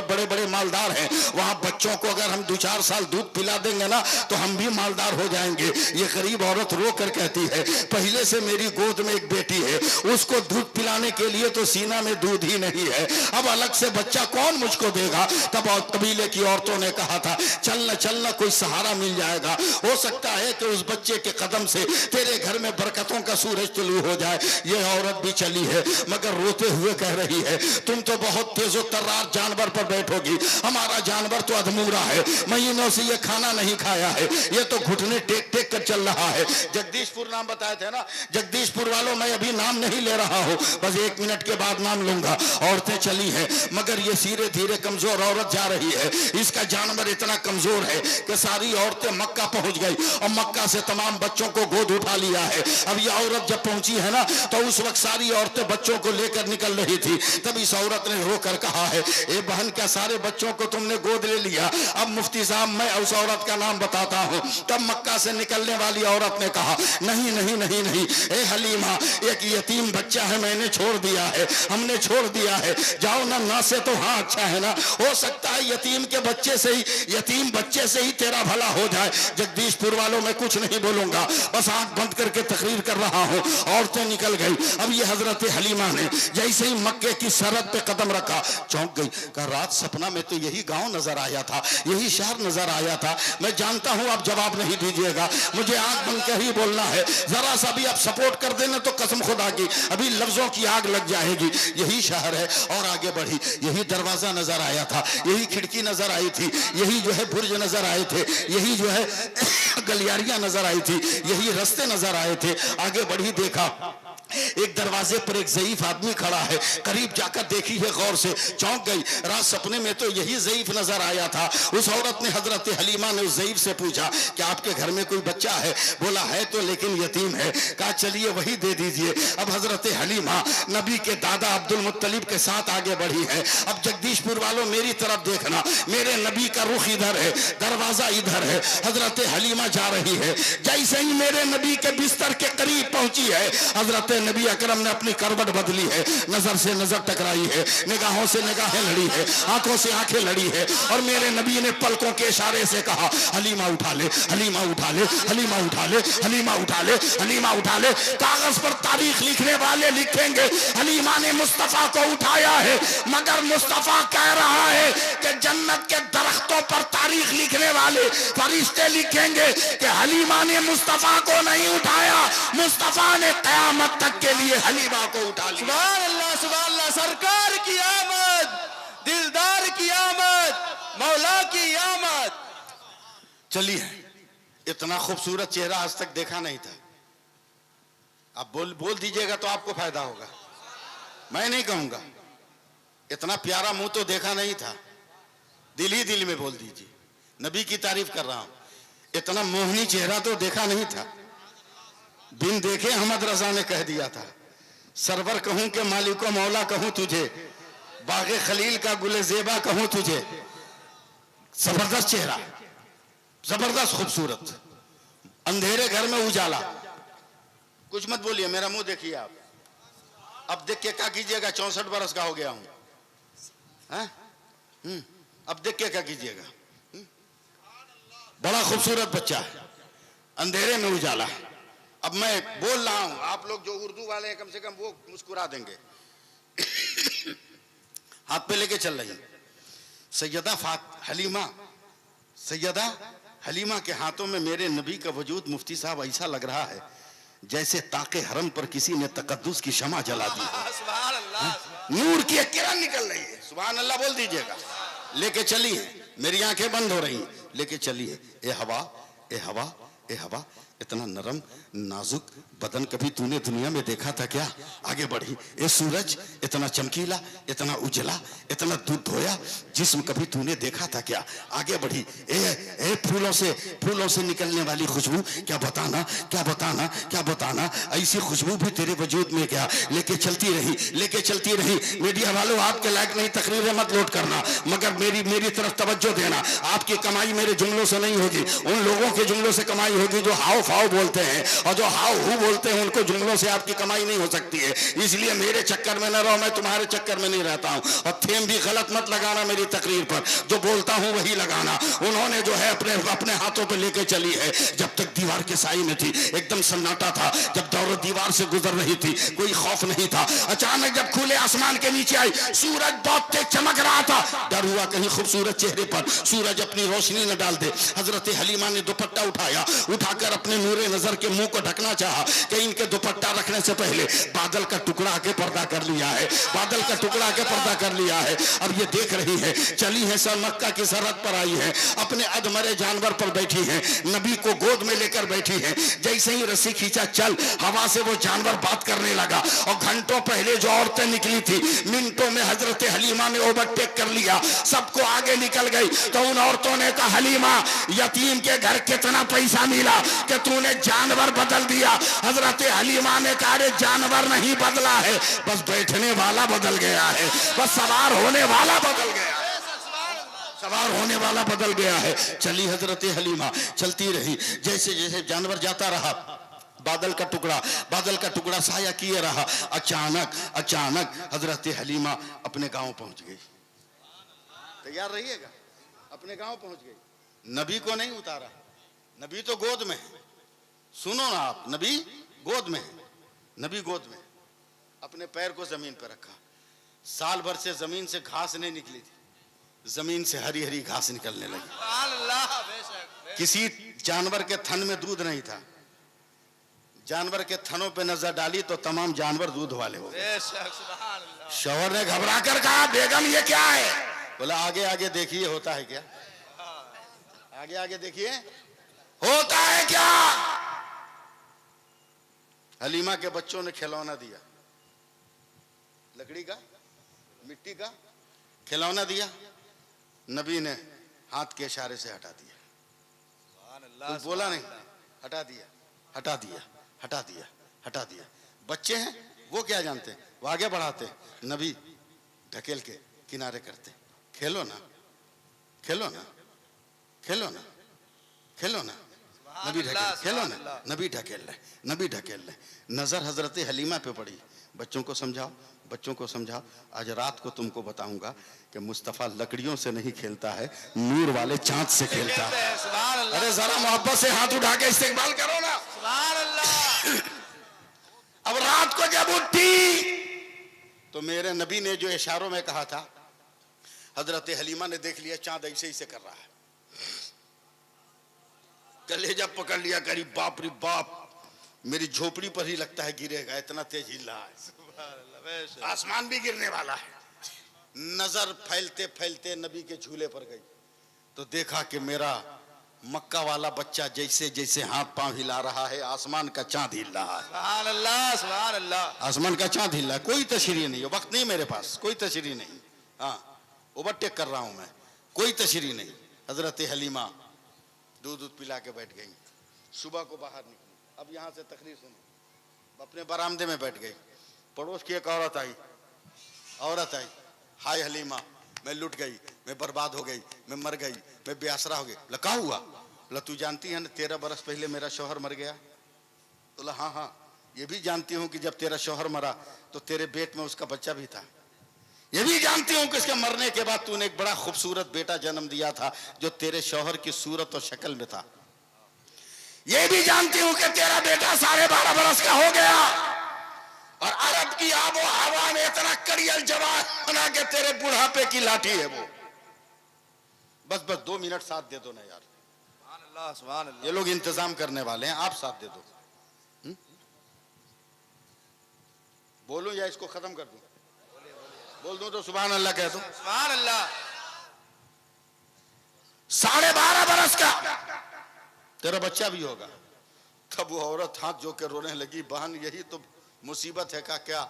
बड़े बड़े मालदार हैं। वहां बच्चों को अगर हम 2-4 साल दूध पिला देंगे ना तो हम भी मालदार हो जाएंगे। ये गरीब औरत रो कर कहती है, पहले से मेरी गोद में एक बेटी है, उसको दूध पिलाने के लिए तो सीना में दूध ही नहीं है, अब अलग से बच्चा कौन मुझको देगा। तब कबीले की औरतों ने कहा था, चलना चलना, कोई सहारा मिल जाएगा। हो सकता है कि उस बच्चे के कदम से तेरे घर में बरकतों का सूरज तुलू हो जाए। ये औरत भी चली है मगर रोते हुए कह रही है, तुम तो बहुत तेजो तर्रार जानवर पर बैठोगी, हमारा जानवर तो अधमूरा है, महीनों से ये खाना नहीं खाया है, ये तो घुटने टेक टेक कर चल रहा है। जगदीशपुर नाम बताए थे ना, जगदीशपुर वालों, मैं अभी नाम नहीं ले रहा हूँ, बस 1 मिनट के बाद नाम लूंगा। औरतें चली है मगर ये धीरे धीरे कमजोर औरत जा रही है। इसका जानवर इतना कमजोर है कि सारी औरतें मक्का पहुंच गई और मक्का से तमाम बच्चों को गोद उठा लिया है। अब ये औरत जब पहुंची है ना तो उस वक्त सारी औरतें बच्चों को लेकर निकल रही थी। तब इस औरत ने रोकर कहा है, ए बहन, क्या सारे बच्चों को तुमने गोद ले लिया? अब मुफ्ती साहब मैं उस औरत का नाम बताता हूँ। तब मक्का से निकलने वाली औरत ने कहा, नहीं नहीं नहीं नहीं, ए हलीमा, एक यतीम बच्चा है, मैंने छोड़ दिया है, हमने छोड़ दिया है, जाओ ना। ना से तो हाँ अच्छा है ना, हो सकता है यतीम बच्चे से ही तेरा भला हो जाए। जगदीशपुर वालों, मैं कुछ नहीं बोलूंगा, बस आंख बंद करके तकरीर कर रहा हूँ, औरतें निकल गई। अब ये हजरत हलीमा ने जैसे ही मक्के की सरहद पे कदम रखा चौंक गई। कहा रात सपना में तो यही गांव नजर आया था, यही शहर नजर आया था। मैं जानता हूं आप जवाब नहीं दीजिएगा, मुझे आंख बंद कर ही बोलना है। जरा सा भी आप सपोर्ट कर देना तो कसम खुदा की अभी लफ्जों की आग लग जाएगी। यही शहर है। और आगे बढ़ी, यही दरवाजा नजर आया था, यही खिड़की नजर आई थी, यही जो है बुर्ज नजर आए थे, यही जो है गलियारियां नजर आई थी, यही रास्ते नजर आए थे। आगे बढ़ी, देखा एक दरवाजे पर एक ज़ईफ आदमी खड़ा है। करीब जाकर देखी है गौर से, चौंक गई। रात सपने में तो यही ज़ईफ नजर आया था। उस औरत ने हजरत हलीमा ने उस ज़ईफ से पूछा कि आपके घर में कोई बच्चा है? बोला है तो लेकिन यतीम है। कहा चलिए वही दे दीजिए। अब हजरत हलीमा नबी के दादा अब्दुल मुत्तलिब के साथ आगे बढ़ी है। अब जगदीशपुर वालों मेरी तरफ देखना, मेरे नबी का रुख इधर है, दरवाजा इधर है, हजरत हलीमा जा रही है। जैसे ही मेरे नबी के बिस्तर के करीब पहुंची है, हजरत नबी अकरम ने अपनी करवट बदली है, नजर से नजर टकराई है, निगाहों से निगाहें लड़ी है, आंखों से आंखें लड़ी है। और मेरे नबी ने पलकों के इशारे से कहा हलीमा उठा ले, हलीमा उठा ले, हलीमा उठा ले, हलीमा उठा ले, हलीमा उठा ले। कागज पर तारीख लिखने वाले लिखेंगे हलीमा ने मुस्तफा को उठाया है, मगर मुस्तफा कह रहा है कि जन्नत के दरख्तों पर तारीख लिखने वाले फरिश्ते लिखेंगे कि हलीमा ने मुस्तफा को नहीं उठाया, मुस्तफा ने कयामत तक के लिए हलीमा को उठा लिया। सुभान अल्लाह, सुभान अल्लाह। सरकार की आमद, दिलदार की आमद, मौला की आमद। चलिए, इतना खूबसूरत चेहरा आज तक देखा नहीं था। आप बोल दीजिएगा तो आपको फायदा होगा, मैं नहीं कहूंगा। इतना प्यारा मुंह तो देखा नहीं था, दिल ही दिल में बोल दीजिए, नबी की तारीफ कर रहा हूं। इतना मोहनी चेहरा तो देखा नहीं था। बिन देखे अहमद रजा ने कह दिया था, सरवर कहूं के मालिको मौला कहूं तुझे, बागे खलील का गुले जेबा कहूं तुझे। जबरदस्त चेहरा, जबरदस्त खूबसूरत, अंधेरे घर में उजाला। कुछ मत बोलिए, मेरा मुंह देखिए आप। अब देख के क्या कीजिएगा, 64 बरस का हो गया हूं। अब देख के क्या कीजिएगा। बड़ा खूबसूरत बच्चा है, अंधेरे में उजाला। अब मैं बोल रहा हूं, आप लोग जो उर्दू वाले हैं कम से कम वो मुस्कुरा देंगे। हाथ पे लेके चल रही सैयदा हलीमा, सैयदा हलीमा के हाथों में मेरे नबी का वजूद मुफ्ती साहब ऐसा लग रहा है जैसे ताके हरम पर किसी ने तकद्दुस की शमा जला दी। सुभान अल्लाह, नूर की एक किरण निकल रही है। सुभान अल्लाह बोल दीजिएगा। लेके चलिए, मेरी आंखें बंद हो रही, लेके चलिए। ए हवा, ए हवा, ए हवा, इतना नरम नाजुक बदन कभी तूने दुनिया में देखा था क्या? आगे बढ़ी। ए सूरज, इतना चमकीला, इतना उजला, इतना दूध धोया जिस्म कभी तूने देखा था क्या? आगे बढ़ी। ए फूलों से निकलने वाली खुशबू, क्या बताना, क्या बताना, क्या बताना, ऐसी खुशबू भी तेरे वजूद में क्या? लेके चलती रही, लेके चलती रही। मीडिया वालों, आपके लायक नहीं तकरीरें मत लोड करना, मगर मेरी तरफ तवज्जो देना। आपकी कमाई मेरे जुमलों से नहीं होगी, उन लोगों के जुमलों से कमाई होगी जो हाव फाव बोलते हैं, और जो हाव हू बोलते हैं उनको जुमलों से आपकी कमाई नहीं हो सकती है। इसलिए मेरे चक्कर में न रहो, मैं तुम्हारे चक्कर में नहीं रहता हूं। और थेम भी गलत मत लगाना मेरी तकरीर पर, जो बोलता हूं वही लगाना। उन्होंने जो है अपने हाथों पे लेके चली है। जब तक दीवार के साई में थी एकदम सन्नाटा था, जब दौलत दीवार से गुजर रही थी कोई खौफ नहीं था। अचानक जब खुले आसमान के नीचे आई, सूरज बहुत तेज चमक रहा था। डर हुआ कहीं खूबसूरत चेहरे पर सूरज अपनी रोशनी न डाल दे। हजरत हलीमा ने दुपट्टा उठाया, उठाकर अपने नूरे नजर के मुंह को ढकना चाहा कि इनके दुपट्टा रखने से पहले बादल का टुकड़ा आके पर्दा कर लिया है, बादल का टुकड़ा आके पर्दा कर लिया है। अब ये देख रही है, चली है सर मक्का की सरहद पर आई है, अपने अधमरे जानवर पर बैठी है, नबी को गोद में लेकर बैठी है। जैसे ही रस्सी खींचा, चल, हवा से वो जानवर बात करने लगा। और घंटों पहले जो औरतें निकली थी, मिनटों में हजरत हलीमा ने ओवरटेक कर लिया, सबको आगे निकल गई। तो उन औरतों ने कहा, हलीमा, यतीम के घर कितना पैसा मिला कि तूने जानवर बदल दिया? हजरत हलीमा ने कहा, अरे जानवर नहीं बदला है, बस बैठने वाला बदल गया है, बस सवार होने वाला बदल गया है, सवार होने वाला बदल गया है। चली हजरत हलीमा, चलती रही। जैसे जैसे जानवर जाता रहा, बादल का टुकड़ा साया किए रहा। अचानक हजरत हलीमा अपने गांव पहुंच गई। तैयार सुनो ना आप, नबी गोद में है, नबी गोद में, अपने पैर को जमीन पर रखा। साल भर से जमीन से घास नहीं निकली थी, जमीन से हरी हरी घास निकलने लगी। अल्लाह, बेशक। किसी जानवर के थन में दूध नहीं था, जानवर के थनों पे नजर डाली तो तमाम जानवर दूध वाले हो गए। बेशक, सुभान अल्लाह। शौहर ने घबरा कर कहा, बेगम ये क्या है? बोला आगे आगे देखिए होता है क्या, आगे आगे देखिए होता है क्या। हलीमा के बच्चों ने खिलौना दिया, लकड़ी का, मिट्टी का खिलौना दिया, नबी ने हाथ के इशारे से हटा दिया। कुछ बोला नहीं, हटा दिया, हटा दिया, हटा दिया, हटा दिया। बच्चे हैं वो क्या जानते हैं, वो आगे बढ़ाते, नबी ढकेल के किनारे करते, खेलो ना, खेलो ना, खेलो ना, खेलो ना। नबी ढकेल, खेलो ना, नबी ढकेल रहे, नबी ढकेल रहे। नजर हजरत हलीमा पे पड़ी, बच्चों को समझाओ, बच्चों को समझाओ, आज रात को तुमको बताऊंगा कि मुस्तफा लकड़ियों से नहीं खेलता है, नूर वाले चांद से खेलता है। सुभान अल्लाह, अरे जरा मोहब्बत से हाथ उठा के इस्तेकबाल करो ना। सुभान अल्लाह। अब रात को जब उठी तो मेरे नबी ने जो इशारों में कहा था, हजरत हलीमा ने देख लिया चांद ऐसे ही से कर रहा है, कलेजा पकड़ लिया, करी बाप रे बाप, मेरी झोपड़ी पर ही लगता है गिरेगा, इतना तेज हिल रहा है, आसमान भी गिरने वाला है। नजर फैलते फैलते नबी के झूले पर गई तो देखा कि मेरा मक्का वाला बच्चा जैसे जैसे हाथ पांव हिला रहा है, आसमान का चांद हिल रहा है। सुभान अल्लाह, सुभान अल्लाह। आसमान का चांद हिल रहा है, कोई तशरीह नहीं है, वक्त नहीं मेरे पास, कोई तशरीह नहीं। हाँ, ओवरटेक कर रहा हूं मैं, कोई तशरीह नहीं। हजरत हलीमा दूध दूध पिला के बैठ गई, सुबह को बाहर निकली। अब यहाँ से तकरीर सुनो, अपने बरामदे में बैठ गई, पड़ोस की एक औरत आई, हाय हलीमा, मैं लुट गई, मैं बर्बाद हो गई, मैं मर गई, मैं बेआसरा हो गई। लका हुआ? बोला तू जानती है ना 13 बरस पहले मेरा शौहर मर गया। बोला हाँ हाँ, ये भी जानती हूँ कि जब तेरा शौहर मरा तो तेरे पेट में उसका बच्चा भी था। ये भी जानती हूँ कि उसके मरने के बाद तूने एक बड़ा खूबसूरत बेटा जन्म दिया था जो तेरे शौहर की सूरत और शक्ल में था। ये भी जानती हूँ कि तेरा बेटा 12.5 बरस का हो गया और अरब की आबो हवा में इतना कड़ियल जवान बना के तेरे बुढ़ापे की लाठी है वो। बस 2 मिनट साथ दे दो ना यार, सुभान अल्लाह, सुभान अल्लाह। ये लोग इंतजाम करने वाले हैं, आप साथ दे दो। बोलूं या इसको खत्म कर दूं? बोल दूं तो सुभान अल्लाह कह दो। सुभान अल्लाह। 12.5 बरस का तेरा बच्चा भी होगा। तब वो औरत हाथ जो के रोने लगी, बहन यही तो मुसीबत है का क्या?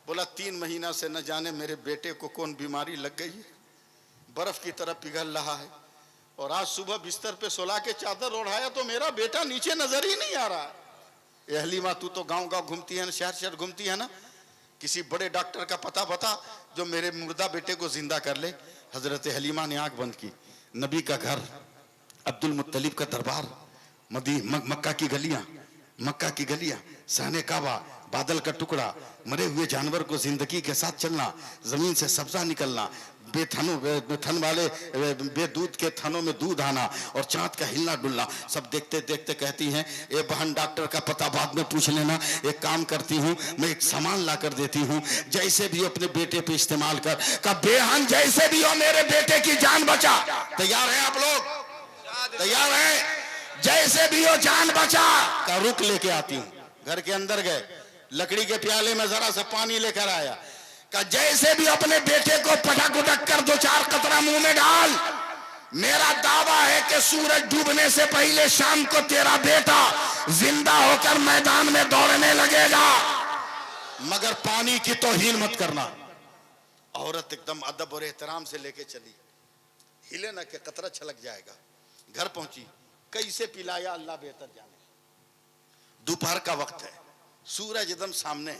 बोला 3 महीना से न जाने मेरे बेटे को कौन बीमारी लग गई है, बर्फ की तरह पिघल रहा है, और आज सुबह बिस्तर पे सुला के चादर ओढ़ाया तो मेरा बेटा नीचे नजर ही नहीं आ रहा। ए हलीमा, तू तो गांव गांव घूमती है ना, शहर शहर घूमती है ना, किसी बड़े डॉक्टर का पता बता जो मेरे मुर्दा बेटे को जिंदा कर ले। हजरत हलीमा ने आंख बंद की, नबी का घर, अब्दुल मुत्तलिब का दरबार, मक्का की गलियां, सहने काबा, बादल का टुकड़ा, मरे हुए जानवर को जिंदगी के साथ चलना, जमीन से सब्जा निकलना, बेथन वाले बेदूध के थनों में दूध आना और चांद का हिलना डुलना, सब देखते देखते कहती हैं ए बहन, डॉक्टर का पता बाद में पूछ लेना, एक काम करती हूँ मैं, एक सामान ला कर देती हूँ, जैसे भी अपने बेटे पे इस्तेमाल कर। का बेहन जैसे भी हो मेरे बेटे की जान बचा। तैयार हैं आप लोग? तैयार हैं? जैसे भी हो जान बचा। का रुक लेके आती हूँ। घर के अंदर गए, लकड़ी के प्याले में जरा सा पानी लेकर आया, का जैसे भी अपने बेटे को पटक उटक कर 2-4 कतरा मुंह में डाल। मेरा दावा है कि सूरज डूबने से पहले शाम को तेरा बेटा जिंदा होकर मैदान में दौड़ने लगेगा, मगर पानी की तौहीन मत करना। औरत एकदम अदब और एहतराम से लेके चली, हिले ना कि कतरा छलक जाएगा। घर पहुंची, कैसे पिलाया अल्लाह बेहतर जाने। दोपहर का वक्त है, सूरज एकदम सामने,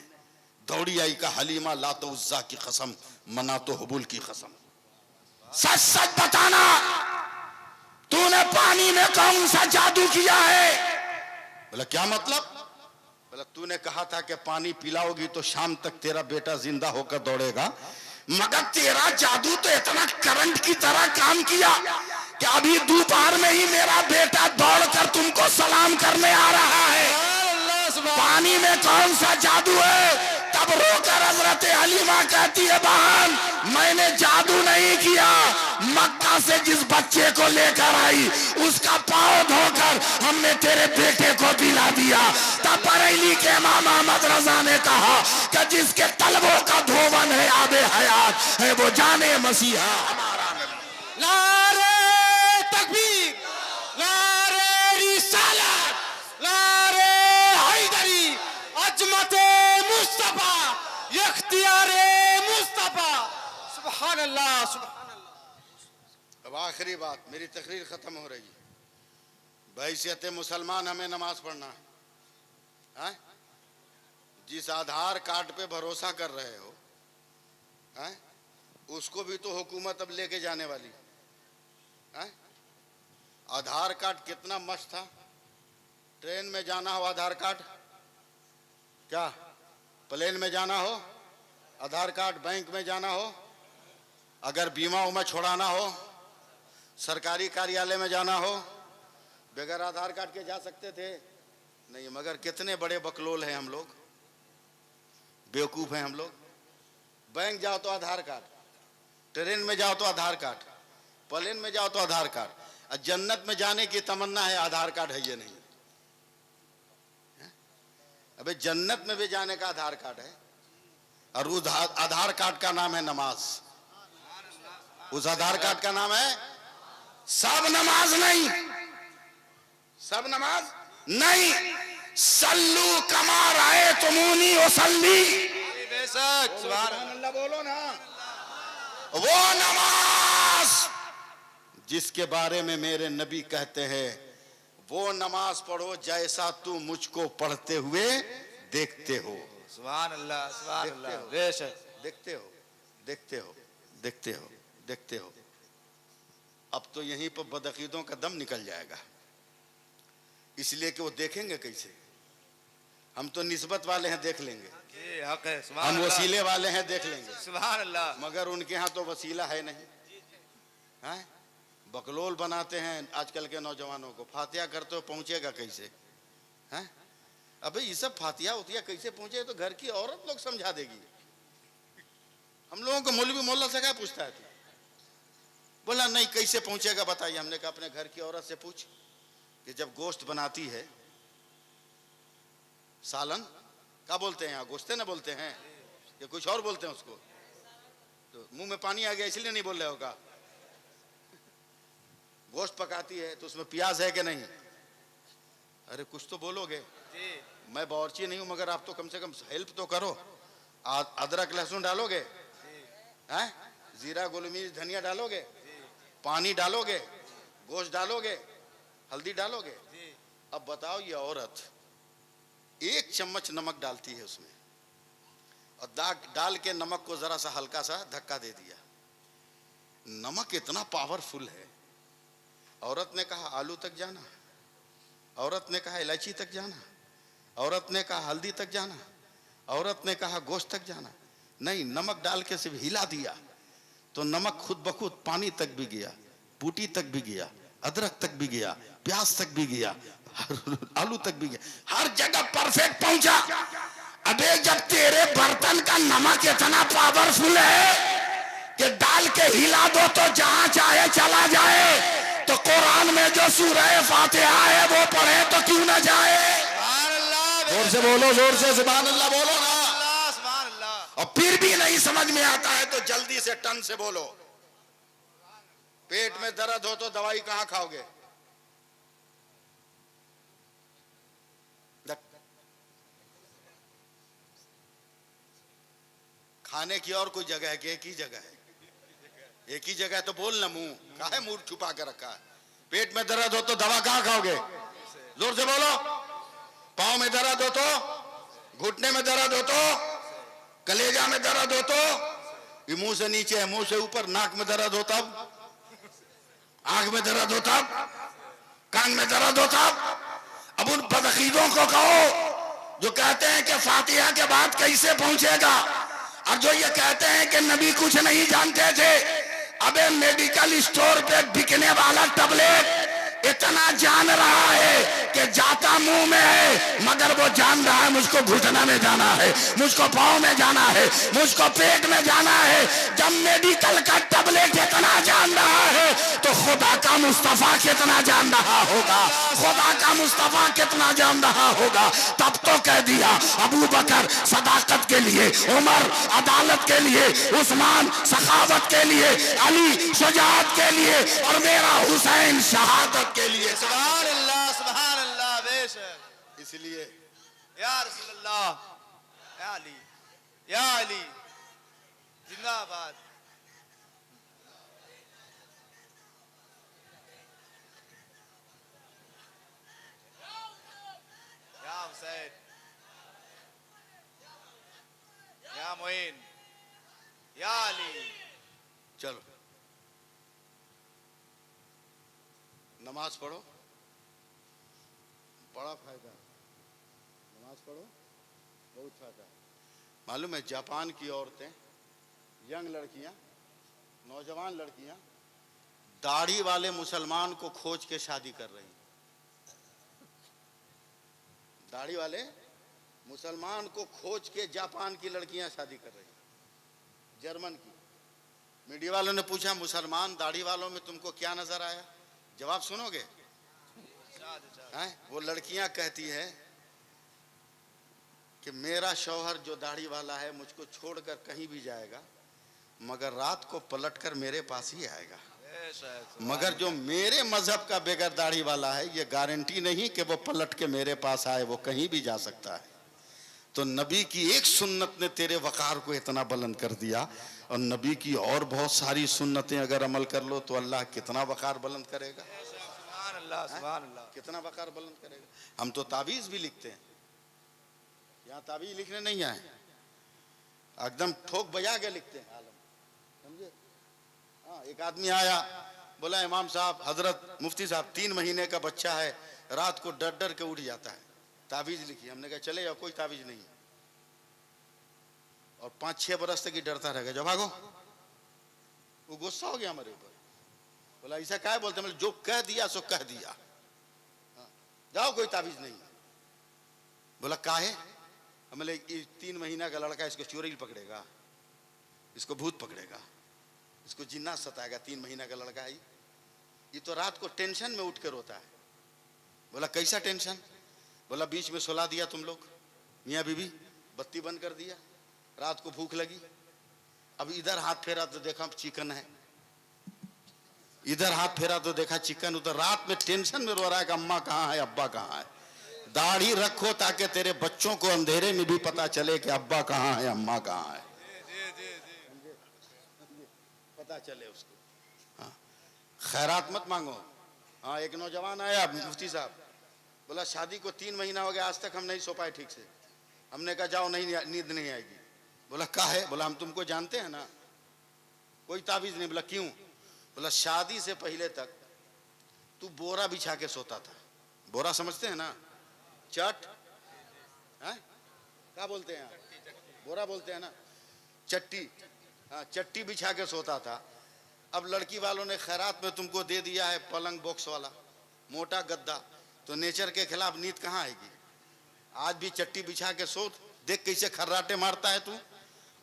दौड़ी आई का हलीमा, ला तो उज्जा की कसम, मना तो हुबुल की कसम, सच सच बताना तूने पानी में कौन सा जादू किया है? बोला क्या मतलब? बोला तूने कहा था कि पानी पिलाओगी तो शाम तक तेरा बेटा जिंदा होकर दौड़ेगा, मगर तेरा जादू तो इतना करंट की तरह काम किया कि अभी दोपहर में ही मेरा बेटा दौड़कर तुमको सलाम करने आ रहा है। पानी में कौन सा जादू है? तब रोकर हजरत हलीमा कहती है, बहन मैंने जादू नहीं किया, मक्का से जिस बच्चे को लेकर आई उसका पांव धोकर हमने तेरे बेटे को पिला दिया। तब बरेली के इमाम अहमद रजा ने कहा कि जिसके तलबों का धोवन है आबे हयात है, वो जाने मसीहा हमारा नबी। नारे तकबीर, नारे रिसालत, नारे हैदरी, अजमते मुस्तफा, इख्तियारे मुस्तफा। सुभान अल्लाह, सुभान अल्लाह। अब आखिरी बात, मेरी तकरीर खत्म हो रही है। बहैसियत मुसलमान हमें नमाज पढ़ना है। जिस आधार कार्ड पे भरोसा कर रहे हो है, उसको भी तो हुकूमत अब लेके जाने वाली है। आधार कार्ड कितना मस्त था। ट्रेन में जाना हो आधार कार्ड, क्या प्लेन में जाना हो आधार कार्ड, बैंक में जाना हो, अगर बीमा उमा छोड़ाना हो, सरकारी कार्यालय में जाना हो, बगैर आधार कार्ड के जा सकते थे? नहीं। मगर कितने बड़े बकलोल हैं हम लोग, बेवकूफ़ हैं हम लोग। बैंक जाओ तो आधार कार्ड, ट्रेन में जाओ तो आधार कार्ड, प्लेन में जाओ तो आधार कार्ड। और जन्नत में जाने की तमन्ना है, आधार कार्ड है ये नहीं। अबे जन्नत में भी जाने का आधार कार्ड है, और उस आधार कार्ड का नाम है नमाज। उस आधार कार्ड का नाम है, सब नमाज नहीं, सब नमाज नहीं। सल्लू कमा राए तुमूनी ओसल्ली, बेशक, सुभान अल्लाह बोलो ना। वो नमाज जिसके बारे में मेरे नबी कहते हैं, वो नमाज पढ़ो जैसा तू मुझको पढ़ते हुए देखते हो। सुभान अल्लाह, सुभान अल्लाह, बेशक। देखते हो, देखते हो, देखते हो, देखते हो। अब तो यहीं पर बदअकीदों का दम निकल जाएगा, इसलिए कि वो देखेंगे कैसे। हम तो निस्बत वाले हैं, देख लेंगे। ये हक है, सुभान हम अल्लाह, वसीले वाले हैं, देख लेंगे। सुभान अल्लाह। मगर उनके यहाँ तो वसीला है नहीं है। बकलोल बनाते हैं आजकल के नौजवानों को। फातिहा करते हो, पहुंचेगा कैसे हैं? अबे ये सब फातिहा उतिया कैसे पहुंचे, तो घर की औरत लोग समझा देगी। हम लोगों को मौलवी मोहल्ला से क्या पूछता है तू? बोला नहीं, कैसे पहुंचेगा बताइए। हमने कहा अपने घर की औरत से पूछ कि जब गोश्त बनाती है, सालन क्या बोलते हैं यहाँ, गोश्ते ना बोलते हैं या कुछ और बोलते हैं उसको? तो मुंह में पानी आ गया इसलिए नहीं बोल रहे होगा। गोश्त पकाती है तो उसमें प्याज है कि नहीं? अरे कुछ तो बोलोगे। मैं बावर्ची नहीं हूं, मगर आप तो कम से कम हेल्प तो करो। अदरक लहसुन डालोगे हैं, जीरा गोलमिर्च धनिया डालोगे, पानी डालोगे, गोश्त डालोगे, हल्दी डालोगे। अब बताओ ये औरत 1 चम्मच नमक डालती है उसमें, और डाल के नमक को जरा सा हल्का सा धक्का दे दिया। नमक इतना पावरफुल है। औरत ने कहा आलू तक जाना, औरत ने कहा इलायची तक जाना, औरत ने कहा हल्दी तक जाना, औरत ने कहा गोश्त तक जाना। नहीं, नमक डाल के सिर्फ हिला दिया तो नमक खुद ब खुद पानी तक भी गया, बूटी तक भी गया, अदरक तक भी गया, प्याज तक भी गया, आलू तक भी गया, हर जगह परफेक्ट पहुंचा। अबे जब तेरे बर्तन का नमक इतना पावरफुल है कि डाल के हिला दो तो जहां चाहे चला जाए, तो कुरान में जो सूरह फातिहा है वो पढ़े तो क्यों ना जाए? जोर से बोलो, जोर से सुभान अल्लाह बोलो ना। और फिर भी नहीं समझ में आता है तो जल्दी से टन से बोलो। पेट में दर्द हो तो दवाई कहां खाओगे? खाने की और कोई जगह है कि एक ही जगह है? एक ही जगह तो बोल ना, मुंह काहे मुंह छुपा के रखा है? पेट में दर्द हो तो दवा कहां खाओगे? जोर से बोलो। पांव में दर्द हो तो, घुटने में दर्द हो तो, कलेजा में दर्द हो तो, ये मुंह से नीचे है, मुंह से ऊपर, नाक में दर्द हो तब, आंख में दर्द हो तब, कान में दर्द हो तब। अब उन बदअकीदों को कहो जो कहते हैं कि फातिहा के बाद कैसे पहुंचेगा, और जो ये कहते हैं कि नबी कुछ नहीं जानते थे, अबे मेडिकल स्टोर पे बिकने वाला टैबलेट इतना जान रहा है कि जाता मुंह में है, मगर वो जान रहा है मुझको घुटना में जाना है, मुझको पाँव में जाना है, मुझको पेट में जाना है। जब मेडिकल का टैबलेट इतना जान रहा है तो खुदा का मुस्तफा कितना जान रहा होगा, खुदा का मुस्तफा कितना जान रहा होगा। तब तो कह दिया अबू बकर सदाकत के लिए, उमर अदालत के लिए, उस्मान सखावत के लिए, अली शुजाअत के लिए और मेरा हुसैन शहादत के लिए। सुभान अल्लाह बेशक। इसलिए या रसूल अल्लाह, या अली, या अली जिंदाबाद। या हुसैन, या मोइन, या अली। चलो नमाज पढ़ो, बड़ा फायदा है। नमाज पढ़ो, बहुत फायदा है। मालूम है जापान की औरतें, यंग लड़कियां, नौजवान लड़कियां दाढ़ी वाले मुसलमान को खोज के शादी कर रही। दाढ़ी वाले मुसलमान को खोज के जापान की लड़कियां शादी कर रही। जर्मन की। मीडिया वालों ने पूछा मुसलमान दाढ़ी वालों में तुमको क्या नजर आया, जवाब सुनोगे? हैं? वो लड़कियां कहती है कि मेरा शौहर जो दाढ़ी वाला है मुझको छोड़कर कहीं भी जाएगा मगर रात को पलटकर मेरे पास ही आएगा, मगर जो मेरे मजहब का बेगर दाढ़ी वाला है ये गारंटी नहीं कि वो पलट के मेरे पास आए, वो कहीं भी जा सकता है। तो नबी की एक सुन्नत ने तेरे वकार को इतना बुलंद कर दिया और नबी की और बहुत सारी सुन्नतें अगर अमल कर लो तो अल्लाह कितना वकार बुलंद करेगा, सुभान अल्लाह, कितना वकार बुलंद करेगा। हम तो ताबीज भी लिखते हैं, यहाँ ताबीज लिखने नहीं आए, एकदम ठोक बजा के लिखते हैं आलम, समझे? हाँ, एक आदमी आया बोला इमाम साहब, हजरत मुफ्ती साहब 3 महीने का बच्चा है, रात को डर डर के उठ जाता है, ताबीज लिखी। हमने कहा चले जाओ, कोई ताबीज नहीं, और 5-6 बरस तक ही डरता रहेगा, जब भागो। वो गुस्सा हो गया हमारे ऊपर, बोला ऐसा क्या है? बोलते जो कह दिया सो कह दिया, जाओ कोई ताबीज नहीं। बोला काहे? हमने 3 महीना का लड़का, इसको चोरी पकड़ेगा, इसको भूत पकड़ेगा, इसको जिन्ना सताएगा, 3 महीना का लड़का है ये तो रात को टेंशन में उठ कर रोता है। बोला कैसा टेंशन? बोला बीच में सुला दिया तुम लोग मियाँ बीबी, बत्ती बंद कर दिया, रात को भूख लगी, अब इधर हाथ फेरा तो देखा चिकन है, इधर हाथ फेरा तो देखा चिकन, उधर रात में टेंशन में रो रहा है कि अम्मा कहाँ है, अब्बा कहाँ है। दाढ़ी रखो ताकि तेरे बच्चों को अंधेरे में भी पता चले कि अब्बा कहाँ है, अम्मा कहाँ है, पता चले उसको। हाँ, खैरात मत मांगो। हाँ, एक नौजवान आया मुफ्ती साहब, बोला शादी को 3 महीना हो गया, आज तक हम नहीं सो पाए ठीक से। हमने कहा जाओ, नहीं नींद नहीं आएगी। बोला क्या है? बोला हम तुमको जानते हैं ना, कोई ताबीज नहीं। बोला क्यों? बोला शादी से पहले तक तू बोरा बिछा के सोता था, बोरा समझते हैं ना, चट है क्या बोलते हैं, बोरा बोलते हैं ना, चट्टी, हाँ चट्टी बिछा के सोता था। अब लड़की वालों ने खैरात में तुमको दे दिया है पलंग बॉक्स वाला मोटा गद्दा, तो नेचर के खिलाफ नींद कहाँ आएगी? आज भी चट्टी बिछा के सो, देख कैसे खर्राटे मारता है तू।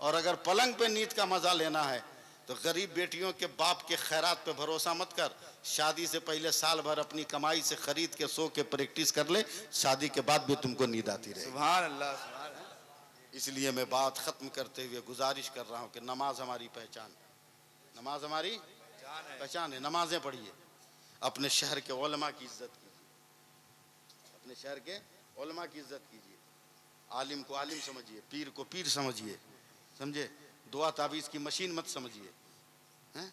और अगर पलंग पे नींद का मजा लेना है तो गरीब बेटियों के बाप के खैरात पे भरोसा मत कर, शादी से पहले साल भर अपनी कमाई से खरीद के सो के प्रैक्टिस कर ले, शादी के बाद भी तुमको नींद आती रहे। सुभान अल्लाह, सुभान अल्लाह। इसलिए मैं बात खत्म करते हुए गुजारिश कर रहा हूँ कि नमाज हमारी पहचान, नमाज हमारी पहचान है। नमाजें पढ़िए, अपने शहर के उलमा की इज्जत कीजिए, अपने शहर के उलमा की इज्जत कीजिए, आलिम को आलिम समझिए, पीर को पीर समझिए, समझे? दुआ ताबीज़ की मशीन मत समझिए, हैं?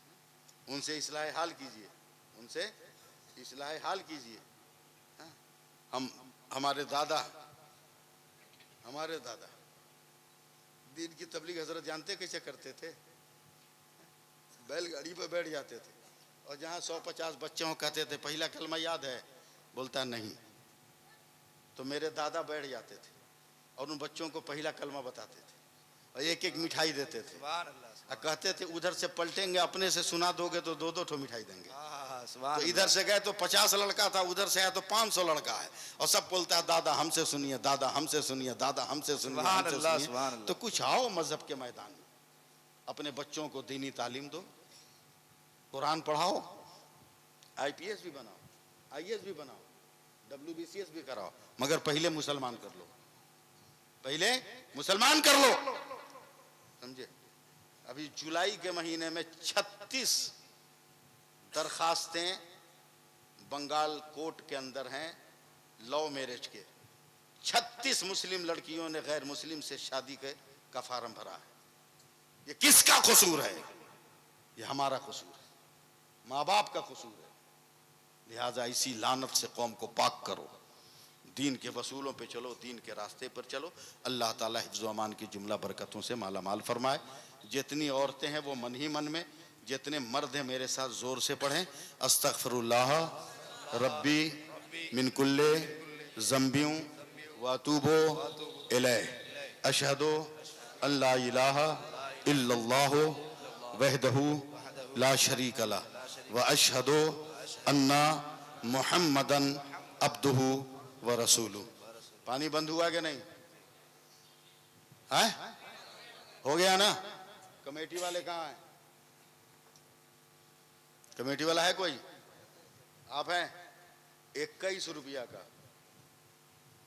उनसे इस्लाह हाल कीजिए, उनसे इस्लाह हाल कीजिए। हमारे दादा दीन की तबलीग हजरत जानते कैसे करते थे? बैलगाड़ी पर बैठ जाते थे और जहाँ 150 बच्चे हों कहते थे पहला कलमा याद है, बोलता नहीं, तो मेरे दादा बैठ जाते थे और उन बच्चों को पहला कलमा बताते थे और एक एक मिठाई देते थे। सुभान अल्लाह। कहते थे उधर से पलटेंगे अपने से सुना दोगे तो दो दो ठो मिठाई देंगे। सुभान तो इधर से गए तो 50 लड़का था, उधर से आया तो 500 लड़का है, और सब बोलता है दादा हमसे सुनिए, दादा हमसे सुनिए, दादा हमसे सुनिए, सुभान हमसे अल्लाह, सुनिए। सुभान अल्लाह। तो कुछ आओ मजहब के मैदान में, अपने बच्चों को दीनी तालीम दो, कुरान पढ़ाओ, IPS भी बनाओ, IAS भी बनाओ, WBCS भी कराओ, मगर पहले मुसलमान कर लो, पहले मुसलमान कर लो, समझे। अभी जुलाई के महीने में 36 दरखास्तें बंगाल कोर्ट के अंदर हैं लव मैरिज के। 36 मुस्लिम लड़कियों ने गैर मुस्लिम से शादी का फार्म भरा है। ये किसका कसूर है? ये हमारा कसूर है, माँ बाप का कसूर है। लिहाजा इसी लानत से कौम को पाक करो, दीन के वसूलों पे चलो, दीन के रास्ते पर चलो। अल्लाह ताला हिफ्ज़ व अमान की जुमला बरकतों से माला माल फरमाए। जितनी औरतें हैं वो मन ही मन में, जितने मर्द हैं मेरे साथ जोर से पढ़ें, अस्तगफिरुल्लाह रब्बी मिन कुल्ले ज़ंबियों व अतूबु इलैह, अशहदु अल्ला इलाहा इल्लल्लाहु वहदहु ला शरीका लह व अशहदु अन्ना मुहम्मदन अब्दुहु व रसूलु। पानी बंद हुआ कि नहीं? है? हो गया ना? कमेटी वाले कहाँ हैं? कमेटी वाला है कोई? आप हैं? 21 रुपया का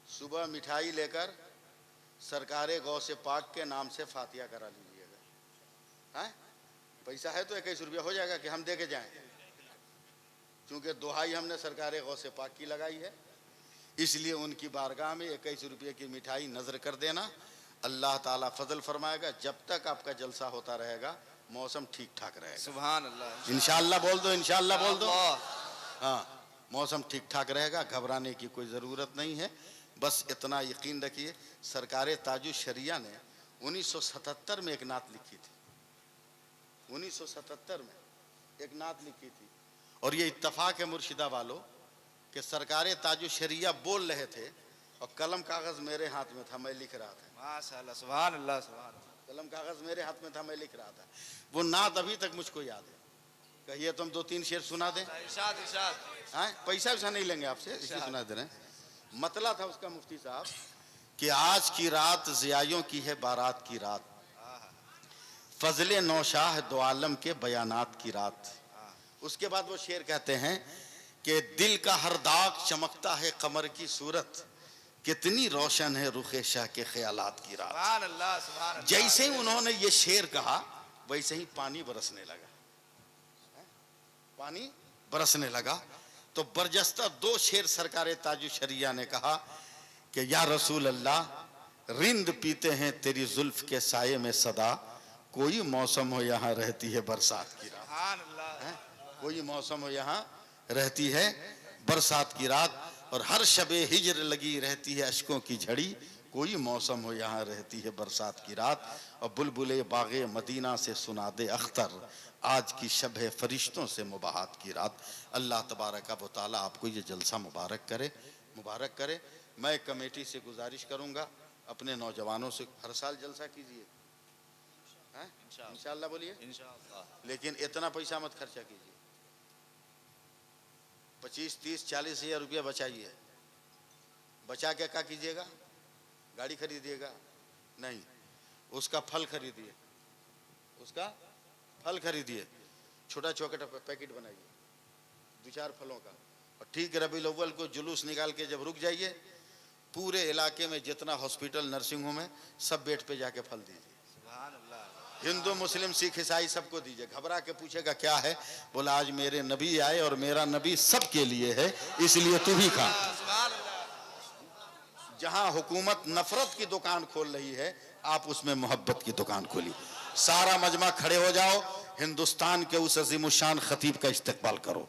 सुबह मिठाई लेकर सरकारे गौ से पाक के नाम से फातिया करा लीजिएगा। हैं? पैसा है तो 21 रुपया हो जाएगा कि हम दे के जाएं? क्योंकि दुहाई हमने सरकारे गौ से पाक की लगाई है, इसलिए उनकी बारगाह में 21 रुपये की मिठाई नजर कर देना। अल्लाह ताला फजल फरमाएगा। जब तक आपका जलसा होता रहेगा मौसम ठीक ठाक रहेगा। सुभान अल्लाह। इंशाअल्लाह बोल दो, इंशाअल्लाह बोल दो। हाँ, मौसम ठीक ठाक रहेगा, घबराने की कोई ज़रूरत नहीं है। बस इतना यकीन रखिए, सरकारे ताजु शरिया ने 1977 में एक नात लिखी थी, 1977 में एक नात लिखी थी, और ये इत्तफाक है मुर्शिदा वालों कि सरकारे ताजु शरिया बोल रहे थे और कलम कागज़ मेरे हाथ में था, मैं लिख रहा था। माशाअल्लाह, सुभान अल्लाह, सुभान अल्लाह। कलम कागज़ मेरे हाथ में था, मैं लिख रहा था। वो नात अभी तक मुझको याद है। कहिए तुम 2-3 शेर सुना दें। इरशाद, इरशाद। पैसा वैसा नहीं लेंगे आपसे, इसलिए सुना दे रहे हैं। मतला था उसका मुफ्ती साहब कि आज की रात ज़ियायों की है बारात की रात, फजले नौशाह दो आलम के बयानात की रात। उसके बाद वो शेर कहते हैं कि दिल का हर दाग चमकता है कमर की सूरत, कितनी रोशन है रुखे शाह के ख्यालात की रात। सुभान अल्लाह, सुभान अल्लाह। जैसे ही उन्होंने ये शेर कहा वैसे ही पानी बरसने लगा, पानी बरसने लगा। तो बरजस्ता 2 शेर सरकारे ताजु शरिया ने कहा कि या रसूल अल्लाह रिंद पीते हैं तेरी जुल्फ के साये में सदा, कोई मौसम हो यहाँ रहती है बरसात की रात। सुभान अल्लाह। कोई मौसम हो यहाँ रहती है बरसात की रात, और हर शबे हिजर लगी रहती है अशकों की झड़ी, कोई मौसम हो यहाँ रहती है बरसात की रात। और बुलबुले बागे मदीना से सुना दे अख्तर, आज की शब है फरिश्तों से मुबाहत की रात। अल्लाह तबारक व तआला आपको ये जलसा मुबारक करे, मुबारक करे। मैं कमेटी से गुजारिश करूँगा अपने नौजवानों से, हर साल जलसा कीजिए, इंशाअल्लाह बोलिए, इंशाअल्लाह। लेकिन इतना पैसा मत खर्चा कीजिए। 25, 30, 40 हज़ार रुपया बचाइए। बचा के क्या कीजिएगा? गाड़ी खरीदिएगा? नहीं, उसका फल खरीदिए, उसका फल खरीदिए, छोटा छोटा पैकेट बनाइए 2-4 फलों का, और ठीक रबीउल अव्वल को जुलूस निकाल के जब रुक जाइए, पूरे इलाके में जितना हॉस्पिटल नर्सिंग होम है सब बेड पे जाके फल दीजिए। सुभान अल्लाह। हिंदू मुस्लिम सिख ईसाई सबको दीजिए। घबरा के पूछेगा क्या है, बोला आज मेरे नबी आए और मेरा नबी सबके लिए है, इसलिए तू भी खा। सुभान अल्लाह। जहां हुकूमत नफरत की दुकान खोल रही है, आप उसमें मोहब्बत की दुकान खोली। सारा मजमा खड़े हो जाओ, हिंदुस्तान के उस अजीमुशान खतीब का इस्तकबाल करो।